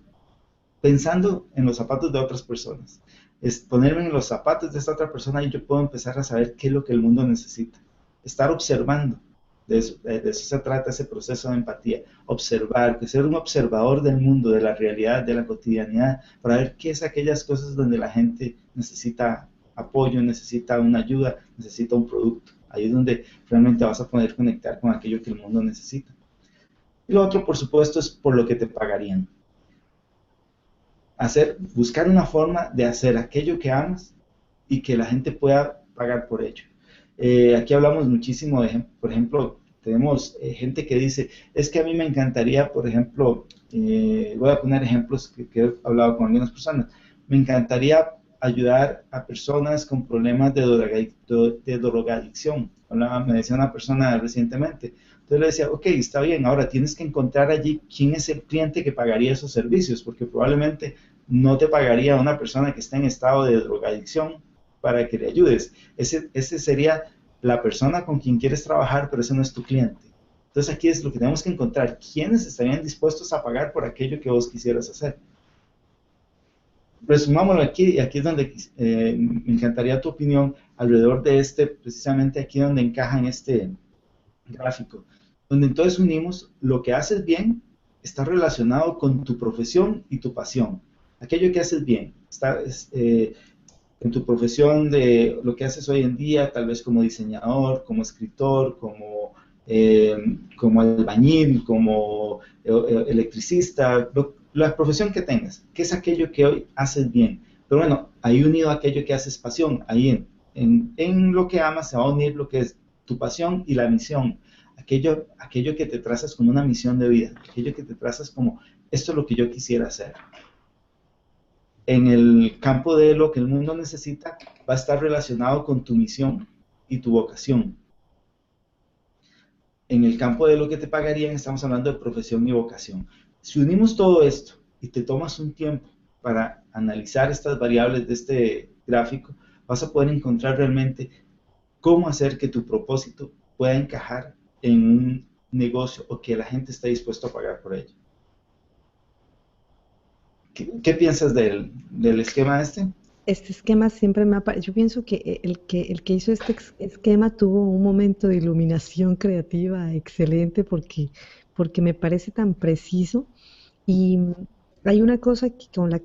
pensando en los zapatos de otras personas, es ponerme en los zapatos de esta otra persona y yo puedo empezar a saber qué es lo que el mundo necesita, estar observando. De eso se trata ese proceso de empatía, observar, ser un observador del mundo, de la realidad, de la cotidianidad, para ver qué es aquellas cosas donde la gente necesita apoyo, necesita una ayuda, necesita un producto. Ahí es donde realmente vas a poder conectar con aquello que el mundo necesita. Y lo otro, por supuesto, es por lo que te pagarían. Buscar una forma de hacer aquello que amas y que la gente pueda pagar por ello. Aquí hablamos muchísimo por ejemplo, tenemos gente que dice, es que a mí me encantaría, por ejemplo, voy a poner ejemplos que he hablado con algunas personas, me encantaría ayudar a personas con problemas de drogadicción. Me decía una persona recientemente, entonces le decía, ok, está bien, ahora tienes que encontrar allí quién es el cliente que pagaría esos servicios, porque probablemente no te pagaría una persona que está en estado de drogadicción para que le ayudes. Ese sería la persona con quien quieres trabajar, pero ese no es tu cliente. Entonces aquí es lo que tenemos que encontrar, quiénes estarían dispuestos a pagar por aquello que vos quisieras hacer. Resumámoslo aquí, y aquí es donde me encantaría tu opinión alrededor de precisamente aquí donde encaja en este gráfico, donde entonces unimos lo que haces bien, está relacionado con tu profesión y tu pasión. Aquello que haces bien, en tu profesión de lo que haces hoy en día, tal vez como diseñador, como escritor, como albañil, como electricista, la profesión que tengas, ¿qué es aquello que hoy haces bien? Pero bueno, ahí unido a aquello que haces pasión, ahí en lo que amas se va a unir lo que es tu pasión y la misión, aquello que te trazas como una misión de vida, aquello que te trazas como, esto es lo que yo quisiera hacer. En el campo de lo que el mundo necesita, va a estar relacionado con tu misión y tu vocación. En el campo de lo que te pagarían, estamos hablando de profesión y vocación. Si unimos todo esto y te tomas un tiempo para analizar estas variables de este gráfico, vas a poder encontrar realmente cómo hacer que tu propósito pueda encajar en un negocio o que la gente esté dispuesta a pagar por ello. ¿Qué piensas del esquema este? Este esquema siempre me ha yo pienso que el que hizo este esquema tuvo un momento de iluminación creativa excelente porque me parece tan preciso y hay una cosa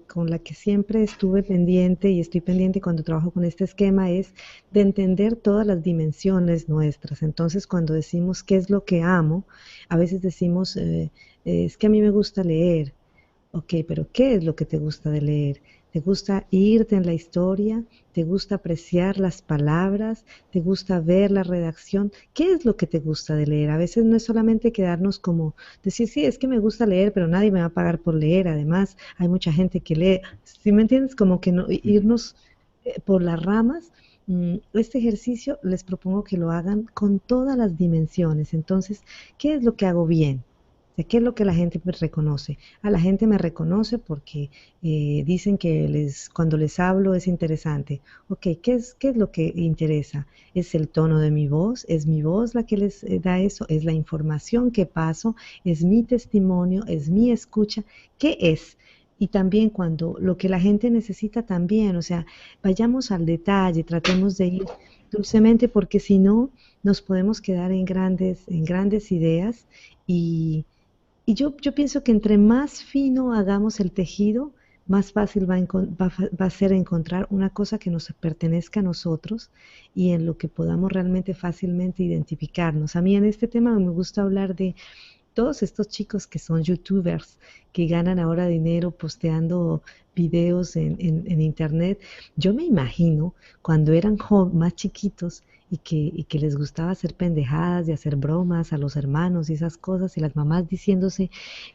con la que siempre estuve pendiente y estoy pendiente cuando trabajo con este esquema es de entender todas las dimensiones nuestras. Entonces, cuando decimos qué es lo que amo, a veces decimos, es que a mí me gusta leer. Ok, pero ¿qué es lo que te gusta de leer? ¿Te gusta irte en la historia? ¿Te gusta apreciar las palabras? ¿Te gusta ver la redacción? ¿Qué es lo que te gusta de leer? A veces no es solamente quedarnos como decir, sí, es que me gusta leer, pero nadie me va a pagar por leer. Además, hay mucha gente que lee. ¿Sí me entiendes? Como que no, irnos por las ramas. Este ejercicio les propongo que lo hagan con todas las dimensiones. Entonces, ¿qué es lo que hago bien? ¿De qué es lo que la gente me reconoce? A la gente me reconoce porque dicen que cuando les hablo es interesante. Ok, ¿qué es lo que interesa? ¿Es el tono de mi voz? ¿Es mi voz la que les da eso? ¿Es la información que paso? ¿Es mi testimonio? ¿Es mi escucha? ¿Qué es? Y también cuando lo que la gente necesita también, o sea, vayamos al detalle, tratemos de ir dulcemente, porque si no, nos podemos quedar en grandes ideas y, y yo pienso que entre más fino hagamos el tejido, más fácil va a ser encontrar una cosa que nos pertenezca a nosotros y en lo que podamos realmente fácilmente identificarnos. A mí en este tema me gusta hablar de todos estos chicos que son youtubers, que ganan ahora dinero posteando videos en internet. Yo me imagino cuando eran más chiquitos y que les gustaba hacer pendejadas y hacer bromas a los hermanos y esas cosas, y las mamás diciéndose,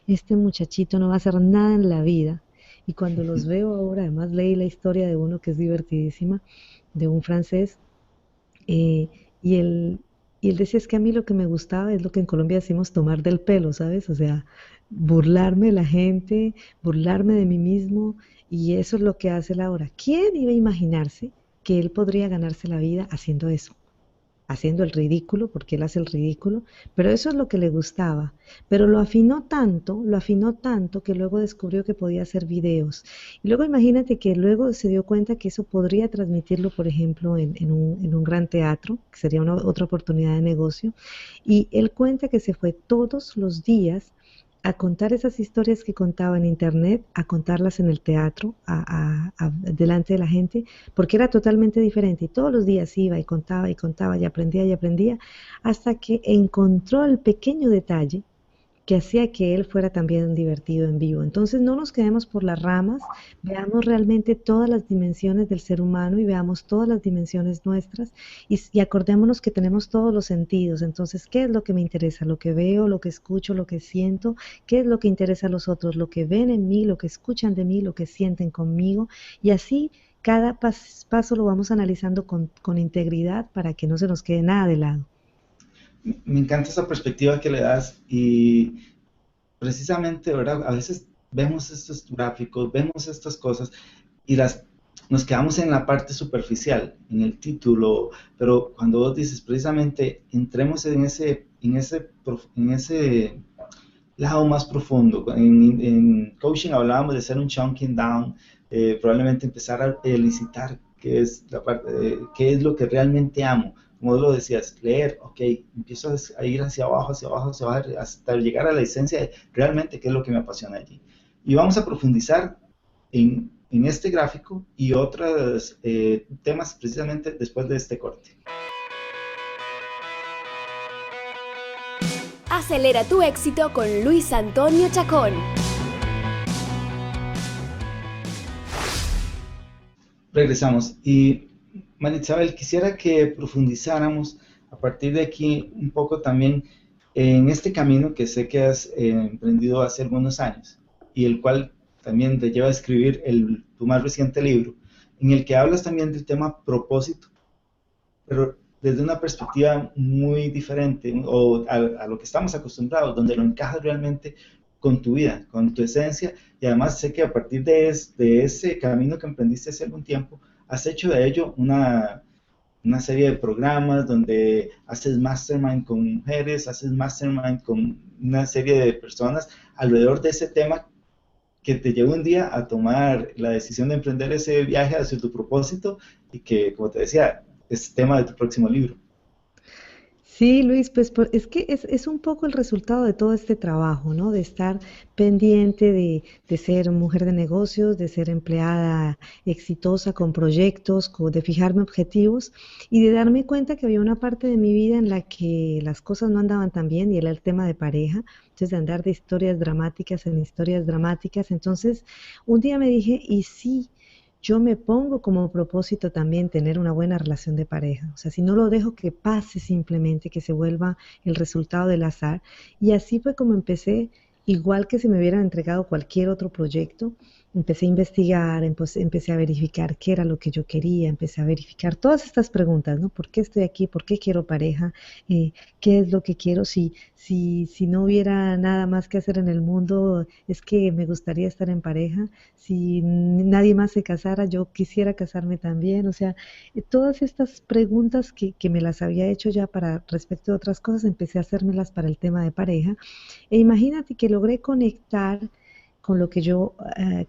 este muchachito no va a hacer nada en la vida. Y cuando los veo ahora, además leí la historia de uno que es divertidísima, de un francés, eh, y él, y él decía, es que a mí lo que me gustaba es lo que en Colombia decimos tomar del pelo, ¿sabes? O sea, burlarme de la gente, burlarme de mí mismo, y eso es lo que hace él ahora. ¿Quién iba a imaginarse que él podría ganarse la vida haciendo eso? Haciendo el ridículo, porque él hace el ridículo, pero eso es lo que le gustaba. Pero lo afinó tanto que luego descubrió que podía hacer videos. Y luego imagínate que luego se dio cuenta que eso podría transmitirlo, por ejemplo, en un gran teatro, que sería otra oportunidad de negocio. Y él cuenta que se fue todos los días a contar esas historias que contaba en internet, a contarlas en el teatro, delante de la gente, porque era totalmente diferente. Y todos los días iba y contaba y aprendía, hasta que encontró el pequeño detalle que hacía que él fuera también divertido en vivo. Entonces no nos quedemos por las ramas, veamos realmente todas las dimensiones del ser humano y veamos todas las dimensiones nuestras y acordémonos que tenemos todos los sentidos. Entonces, ¿qué es lo que me interesa? Lo que veo, lo que escucho, lo que siento. ¿Qué es lo que interesa a los otros? Lo que ven en mí, lo que escuchan de mí, lo que sienten conmigo. Y así cada paso lo vamos analizando con integridad para que no se nos quede nada de lado. Me encanta esa perspectiva que le das y precisamente, ¿verdad? A veces vemos estos gráficos, vemos estas cosas y nos quedamos en la parte superficial, en el título, pero cuando vos dices precisamente entremos en ese lado más profundo. En coaching hablábamos de hacer un chunking down, probablemente empezar a elicitar qué es lo que realmente amo. Como lo decías, leer, ok, empiezo a ir hacia abajo, hacia abajo, hacia abajo, hasta llegar a la esencia de realmente qué es lo que me apasiona allí. Y vamos a profundizar en este gráfico y otros temas precisamente después de este corte. Acelera tu éxito con Luis Antonio Chacón. Regresamos y Marisabel, quisiera que profundizáramos a partir de aquí un poco también en este camino que sé que has emprendido hace algunos años y el cual también te lleva a escribir tu más reciente libro, en el que hablas también del tema propósito, pero desde una perspectiva muy diferente o a lo que estamos acostumbrados, donde lo encajas realmente con tu vida, con tu esencia, y además sé que a partir de ese camino que emprendiste hace algún tiempo, has hecho de ello una serie de programas donde haces mastermind con mujeres, haces mastermind con una serie de personas alrededor de ese tema que te llevó un día a tomar la decisión de emprender ese viaje hacia tu propósito y que, como te decía, es tema de tu próximo libro. Sí, Luis, pues es que es un poco el resultado de todo este trabajo, ¿no? De estar pendiente de ser mujer de negocios, de ser empleada exitosa con proyectos, de fijarme objetivos y de darme cuenta que había una parte de mi vida en la que las cosas no andaban tan bien y era el tema de pareja, entonces de andar de historias dramáticas en historias dramáticas. Entonces, un día me dije, ¿y sí? Yo me pongo como propósito también tener una buena relación de pareja. O sea, si no lo dejo que pase simplemente, que se vuelva el resultado del azar. Y así fue como empecé, igual que si me hubieran entregado cualquier otro proyecto, empecé a investigar, empecé a verificar qué era lo que yo quería, empecé a verificar todas estas preguntas, ¿no? ¿Por qué estoy aquí? ¿Por qué quiero pareja? ¿Qué es lo que quiero? Si no hubiera nada más que hacer en el mundo, es que me gustaría estar en pareja. Si nadie más se casara, yo quisiera casarme también. O sea, todas estas preguntas que me las había hecho ya para respecto de otras cosas, empecé a hacérmelas para el tema de pareja. E imagínate que logré conectar con lo que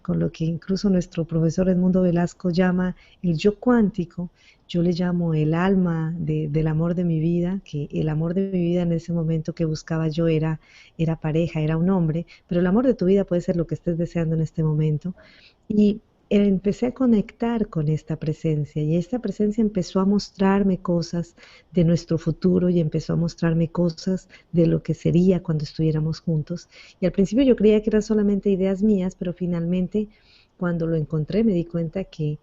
con lo que incluso nuestro profesor Edmundo Velasco llama el yo cuántico. Yo le llamo el alma del amor de mi vida, que el amor de mi vida en ese momento que buscaba yo era pareja, era un hombre, pero el amor de tu vida puede ser lo que estés deseando en este momento. Y empecé a conectar con esta presencia y esta presencia empezó a mostrarme cosas de nuestro futuro y empezó a mostrarme cosas de lo que sería cuando estuviéramos juntos. Y al principio yo creía que eran solamente ideas mías, pero finalmente cuando lo encontré me di cuenta que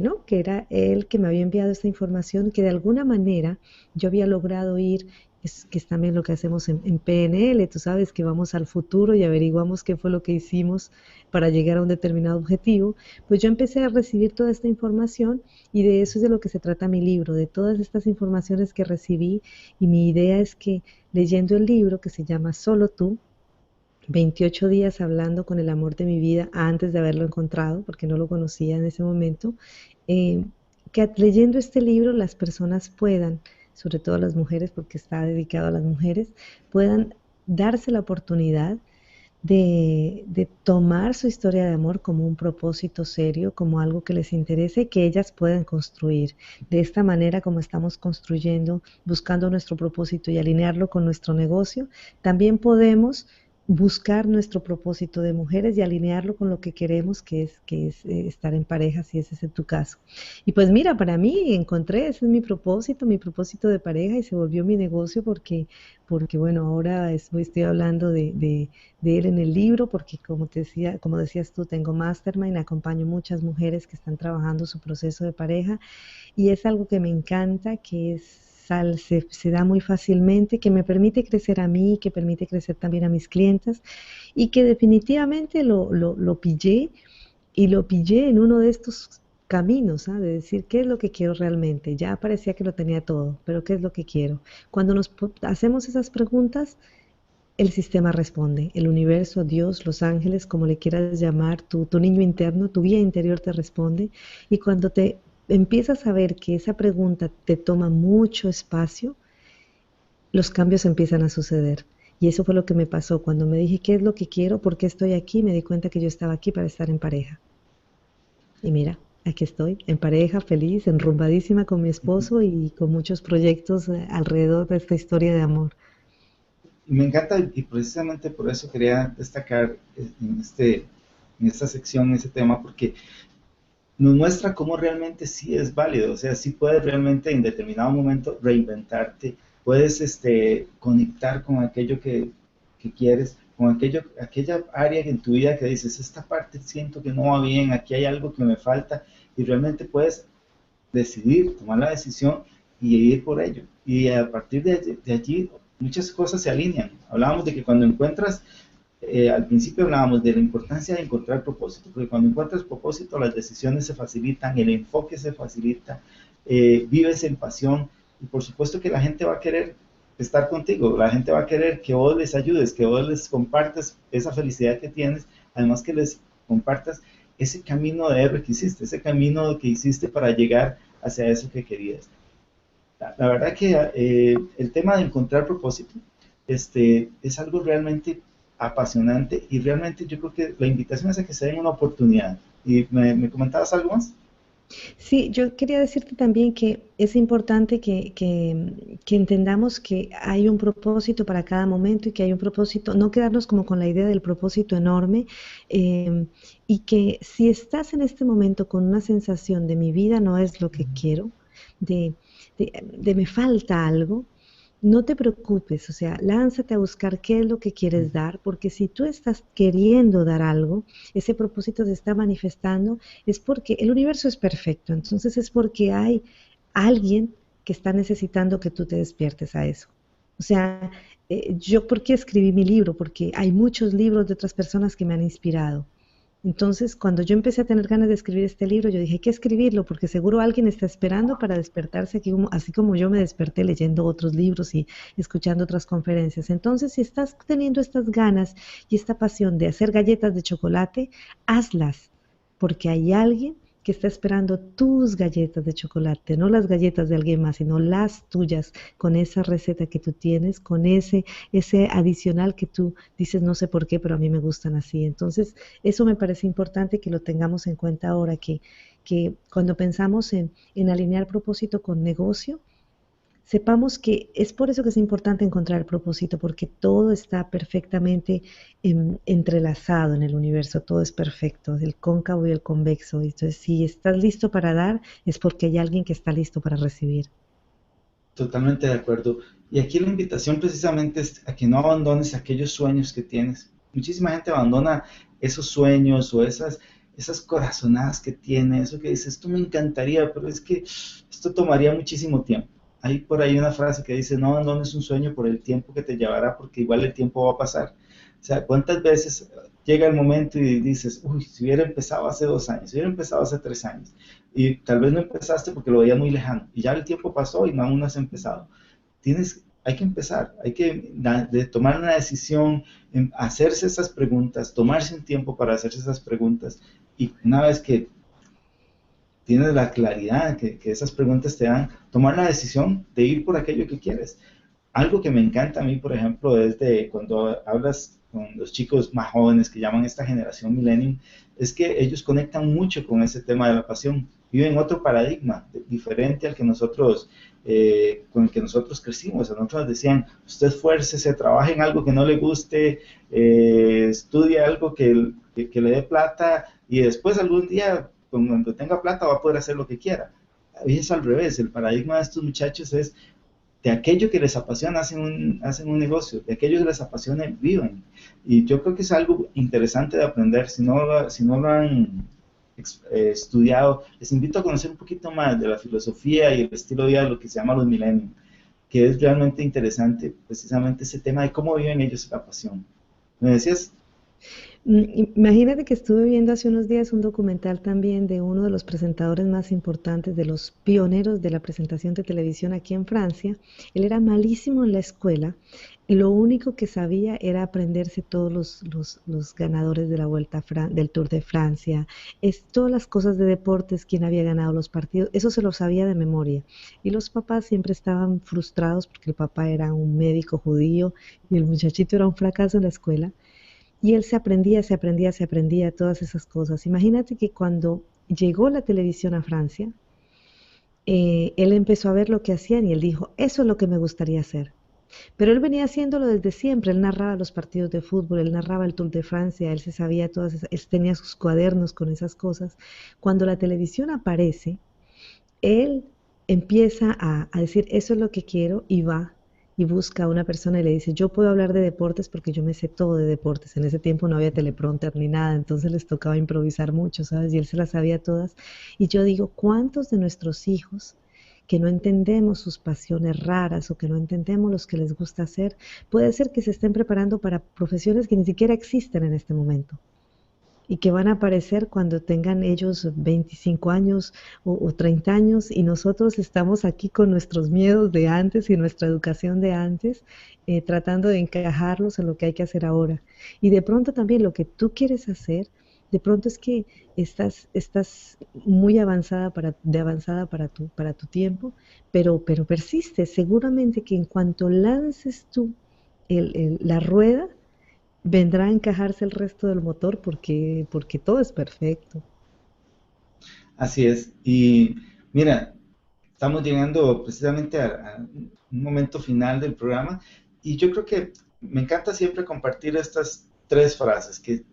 no, que era él que me había enviado esta información, que de alguna manera yo había logrado ir, que es también lo que hacemos en PNL, tú sabes que vamos al futuro y averiguamos qué fue lo que hicimos para llegar a un determinado objetivo. Pues yo empecé a recibir toda esta información y de eso es de lo que se trata mi libro, de todas estas informaciones que recibí, y mi idea es que leyendo el libro que se llama Solo tú, 28 días hablando con el amor de mi vida antes de haberlo encontrado, porque no lo conocía en ese momento, eh, que leyendo este libro las personas puedan, sobre todo las mujeres, porque está dedicado a las mujeres, puedan darse la oportunidad de tomar su historia de amor como un propósito serio, como algo que les interese y que ellas puedan construir. De esta manera, como estamos construyendo, buscando nuestro propósito y alinearlo con nuestro negocio, también podemos buscar nuestro propósito de mujeres y alinearlo con lo que queremos, que es estar en pareja, si ese es tu caso. Y pues mira, para mí encontré, ese es mi propósito de pareja, y se volvió mi negocio porque bueno, ahora estoy hablando de él en el libro, porque como te decía, como decías tú, tengo Mastermind, acompaño muchas mujeres que están trabajando su proceso de pareja, y es algo que me encanta, se da muy fácilmente, que me permite crecer a mí, que permite crecer también a mis clientas, y que definitivamente lo pillé, y lo pillé en uno de estos caminos, ¿ah? De decir qué es lo que quiero realmente. Ya parecía que lo tenía todo, pero qué es lo que quiero. Cuando hacemos esas preguntas, el sistema responde, el universo, Dios, los ángeles, como le quieras llamar, tu niño interno, tu guía interior te responde, y cuando te empiezas a ver que esa pregunta te toma mucho espacio, los cambios empiezan a suceder. Y eso fue lo que me pasó cuando me dije, ¿qué es lo que quiero? ¿Por qué estoy aquí? Me di cuenta que yo estaba aquí para estar en pareja. Y mira, aquí estoy, en pareja, feliz, enrumbadísima con mi esposo y con muchos proyectos alrededor de esta historia de amor. Y me encanta, y precisamente por eso quería destacar en esta sección ese tema, porque nos muestra cómo realmente sí es válido, o sea, sí puedes realmente en determinado momento reinventarte, puedes conectar con aquello que quieres, con aquella área en tu vida que dices, esta parte siento que no va bien, aquí hay algo que me falta, y realmente puedes decidir, tomar la decisión y ir por ello. Y a partir de allí muchas cosas se alinean. Hablábamos de que cuando encuentras, al principio hablábamos de la importancia de encontrar propósito, porque cuando encuentras propósito las decisiones se facilitan, el enfoque se facilita, vives en pasión, y por supuesto que la gente va a querer estar contigo, la gente va a querer que vos les ayudes, que vos les compartas esa felicidad que tienes, además que les compartas ese camino de héroe que hiciste, ese camino que hiciste para llegar hacia eso que querías. La verdad que el tema de encontrar propósito es algo realmente apasionante, y realmente yo creo que la invitación es a que se den una oportunidad. ¿Y me comentabas algo más? Sí, yo quería decirte también que es importante que entendamos que hay un propósito para cada momento y que hay un propósito, no quedarnos como con la idea del propósito enorme, eh, y que si estás en este momento con una sensación de mi vida no es lo que quiero, de, de me falta algo, no te preocupes, o sea, lánzate a buscar qué es lo que quieres dar, porque si tú estás queriendo dar algo, ese propósito se está manifestando, es porque el universo es perfecto, entonces es porque hay alguien que está necesitando que tú te despiertes a eso. O sea, yo, ¿por qué escribí mi libro? Porque hay muchos libros de otras personas que me han inspirado. Entonces, cuando yo empecé a tener ganas de escribir este libro, yo dije, hay que escribirlo porque seguro alguien está esperando para despertarse aquí, así como yo me desperté leyendo otros libros y escuchando otras conferencias. Entonces, si estás teniendo estas ganas y esta pasión de hacer galletas de chocolate, hazlas, porque hay alguien que está esperando tus galletas de chocolate, no las galletas de alguien más, sino las tuyas, con esa receta que tú tienes, con ese adicional que tú dices, no sé por qué, pero a mí me gustan así. Entonces, eso me parece importante que lo tengamos en cuenta ahora, que cuando pensamos en alinear propósito con negocio, sepamos que es por eso que es importante encontrar el propósito, porque todo está perfectamente entrelazado en el universo, todo es perfecto, el cóncavo y el convexo. Entonces, si estás listo para dar, es porque hay alguien que está listo para recibir. Totalmente de acuerdo. Y aquí la invitación precisamente es a que no abandones aquellos sueños que tienes. Muchísima gente abandona esos sueños o esas corazonadas que tiene, eso que dice, esto me encantaría, pero es que esto tomaría muchísimo tiempo. Hay por ahí una frase que dice, no abandones un sueño por el tiempo que te llevará, porque igual el tiempo va a pasar. O sea, ¿cuántas veces llega el momento y dices, uy, si hubiera empezado hace 2 años, si hubiera empezado hace 3 años, y tal vez no empezaste porque lo veías muy lejano, y ya el tiempo pasó y aún no has empezado? Hay que empezar, hay que tomar una decisión, hacerse esas preguntas, tomarse un tiempo para hacerse esas preguntas, y una vez que tienes la claridad que esas preguntas te dan, tomar la decisión de ir por aquello que quieres. Algo que me encanta a mí, por ejemplo, es de cuando hablas con los chicos más jóvenes que llaman esta generación millennium, es que ellos conectan mucho con ese tema de la pasión. Viven otro paradigma diferente al que nosotros, con el que nosotros crecimos. A nosotros nos decían, usted esfuércese, trabaje en algo que no le guste, estudie algo que le dé plata y después algún día, cuando tenga plata, va a poder hacer lo que quiera. Hoy es al revés, el paradigma de estos muchachos es de aquello que les apasiona hacen un negocio, de aquello que les apasiona viven. Y yo creo que es algo interesante de aprender. Si no lo han estudiado, les invito a conocer un poquito más de la filosofía y el estilo de vida de lo que se llama los millennials, que es realmente interesante, precisamente ese tema de cómo viven ellos la pasión. ¿Me decías? Imagínate que estuve viendo hace unos días un documental también de uno de los presentadores más importantes, de los pioneros de la presentación de televisión aquí en Francia. Él era malísimo en la escuela, y lo único que sabía era aprenderse todos los ganadores de la del Tour de Francia, todas las cosas de deportes, quién había ganado los partidos, eso se lo sabía de memoria. Y los papás siempre estaban frustrados porque el papá era un médico judío y el muchachito era un fracaso en la escuela. Y él se aprendía todas esas cosas. Imagínate que cuando llegó la televisión a Francia, él empezó a ver lo que hacían y él dijo, eso es lo que me gustaría hacer. Pero él venía haciéndolo desde siempre, él narraba los partidos de fútbol, él narraba el Tour de Francia, él se sabía todas esas, él tenía sus cuadernos con esas cosas. Cuando la televisión aparece, él empieza a decir, eso es lo que quiero y va y busca a una persona y le dice, yo puedo hablar de deportes porque yo me sé todo de deportes. En ese tiempo no había teleprompter ni nada, entonces les tocaba improvisar mucho, ¿sabes? Y él se las sabía todas. Y yo digo, ¿cuántos de nuestros hijos que no entendemos sus pasiones raras o que no entendemos los que les gusta hacer, puede ser que se estén preparando para profesiones que ni siquiera existen en este momento y que van a aparecer cuando tengan ellos 25 años o 30 años y nosotros estamos aquí con nuestros miedos de antes y nuestra educación de antes, tratando de encajarlos en lo que hay que hacer ahora. Y de pronto también lo que tú quieres hacer, de pronto es que estás muy avanzada para tu tiempo, pero persistes. Seguramente que en cuanto lances tú la rueda, vendrá a encajarse el resto del motor porque todo es perfecto. Así es. Y mira, estamos llegando precisamente a un momento final del programa y yo creo que me encanta siempre compartir estas 3 frases que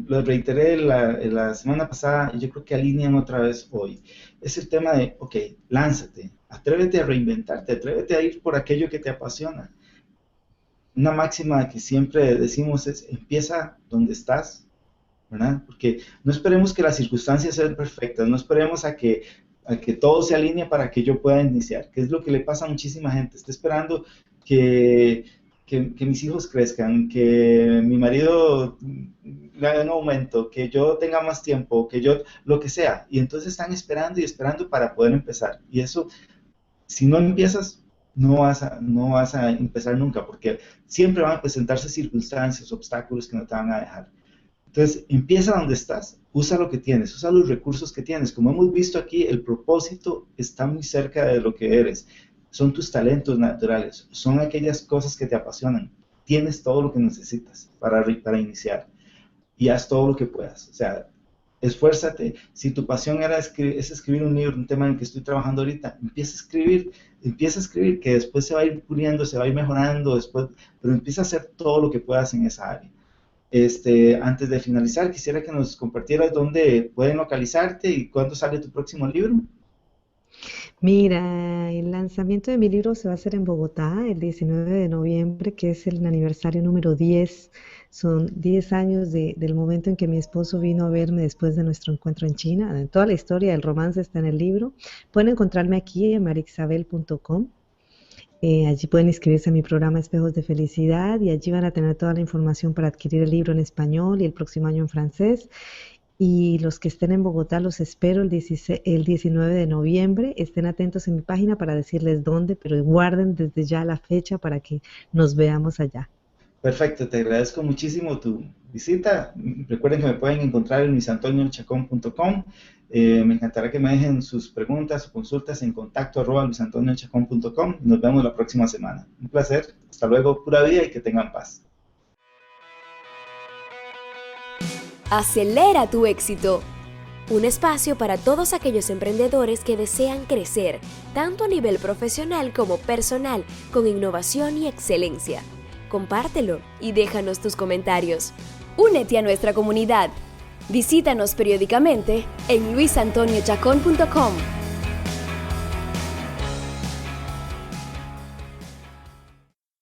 lo reiteré la semana pasada y yo creo que alinean otra vez hoy. Es el tema de, ok, lánzate, atrévete a reinventarte, atrévete a ir por aquello que te apasiona. Una máxima que siempre decimos es, empieza donde estás, ¿verdad? Porque no esperemos que las circunstancias sean perfectas, no esperemos a que todo se alinee para que yo pueda iniciar, que es lo que le pasa a muchísima gente. Está esperando que mis hijos crezcan, que mi marido le haga un aumento, que yo tenga más tiempo, que yo, lo que sea. Y entonces están esperando y esperando para poder empezar. Y eso, si no empiezas, no vas a empezar nunca, porque siempre van a presentarse circunstancias, obstáculos que no te van a dejar. Entonces, empieza donde estás, usa lo que tienes, usa los recursos que tienes. Como hemos visto aquí, el propósito está muy cerca de lo que eres. Son tus talentos naturales, son aquellas cosas que te apasionan. Tienes todo lo que necesitas para iniciar y haz todo lo que puedas. O sea, esfuérzate. Si tu pasión es escribir un libro, un tema en el que estoy trabajando ahorita, empieza a escribir, que después se va a ir puliendo, se va a ir mejorando, pero empieza a hacer todo lo que puedas en esa área. Antes de finalizar, quisiera que nos compartieras dónde pueden localizarte y cuándo sale tu próximo libro. Mira, el lanzamiento de mi libro se va a hacer en Bogotá el 19 de noviembre, que es el aniversario número 10. Son 10 años del momento en que mi esposo vino a verme después de nuestro encuentro en China. Toda la historia del romance está en el libro. Pueden encontrarme aquí en marixabel.com. Allí pueden inscribirse a mi programa Espejos de Felicidad y allí van a tener toda la información para adquirir el libro en español y el próximo año en francés. Y los que estén en Bogotá los espero el 19 de noviembre. Estén atentos en mi página para decirles dónde, pero guarden desde ya la fecha para que nos veamos allá. Perfecto, te agradezco muchísimo tu visita. Recuerden que me pueden encontrar en luisantoniochacon.com. Me encantará que me dejen sus preguntas o consultas en contacto@luisantoniochacon.com. Nos vemos la próxima semana. Un placer. Hasta luego, pura vida y que tengan paz. Acelera tu éxito. Un espacio para todos aquellos emprendedores que desean crecer, tanto a nivel profesional como personal, con innovación y excelencia. Compártelo y déjanos tus comentarios. Únete a nuestra comunidad. Visítanos periódicamente en luisantoniochacon.com.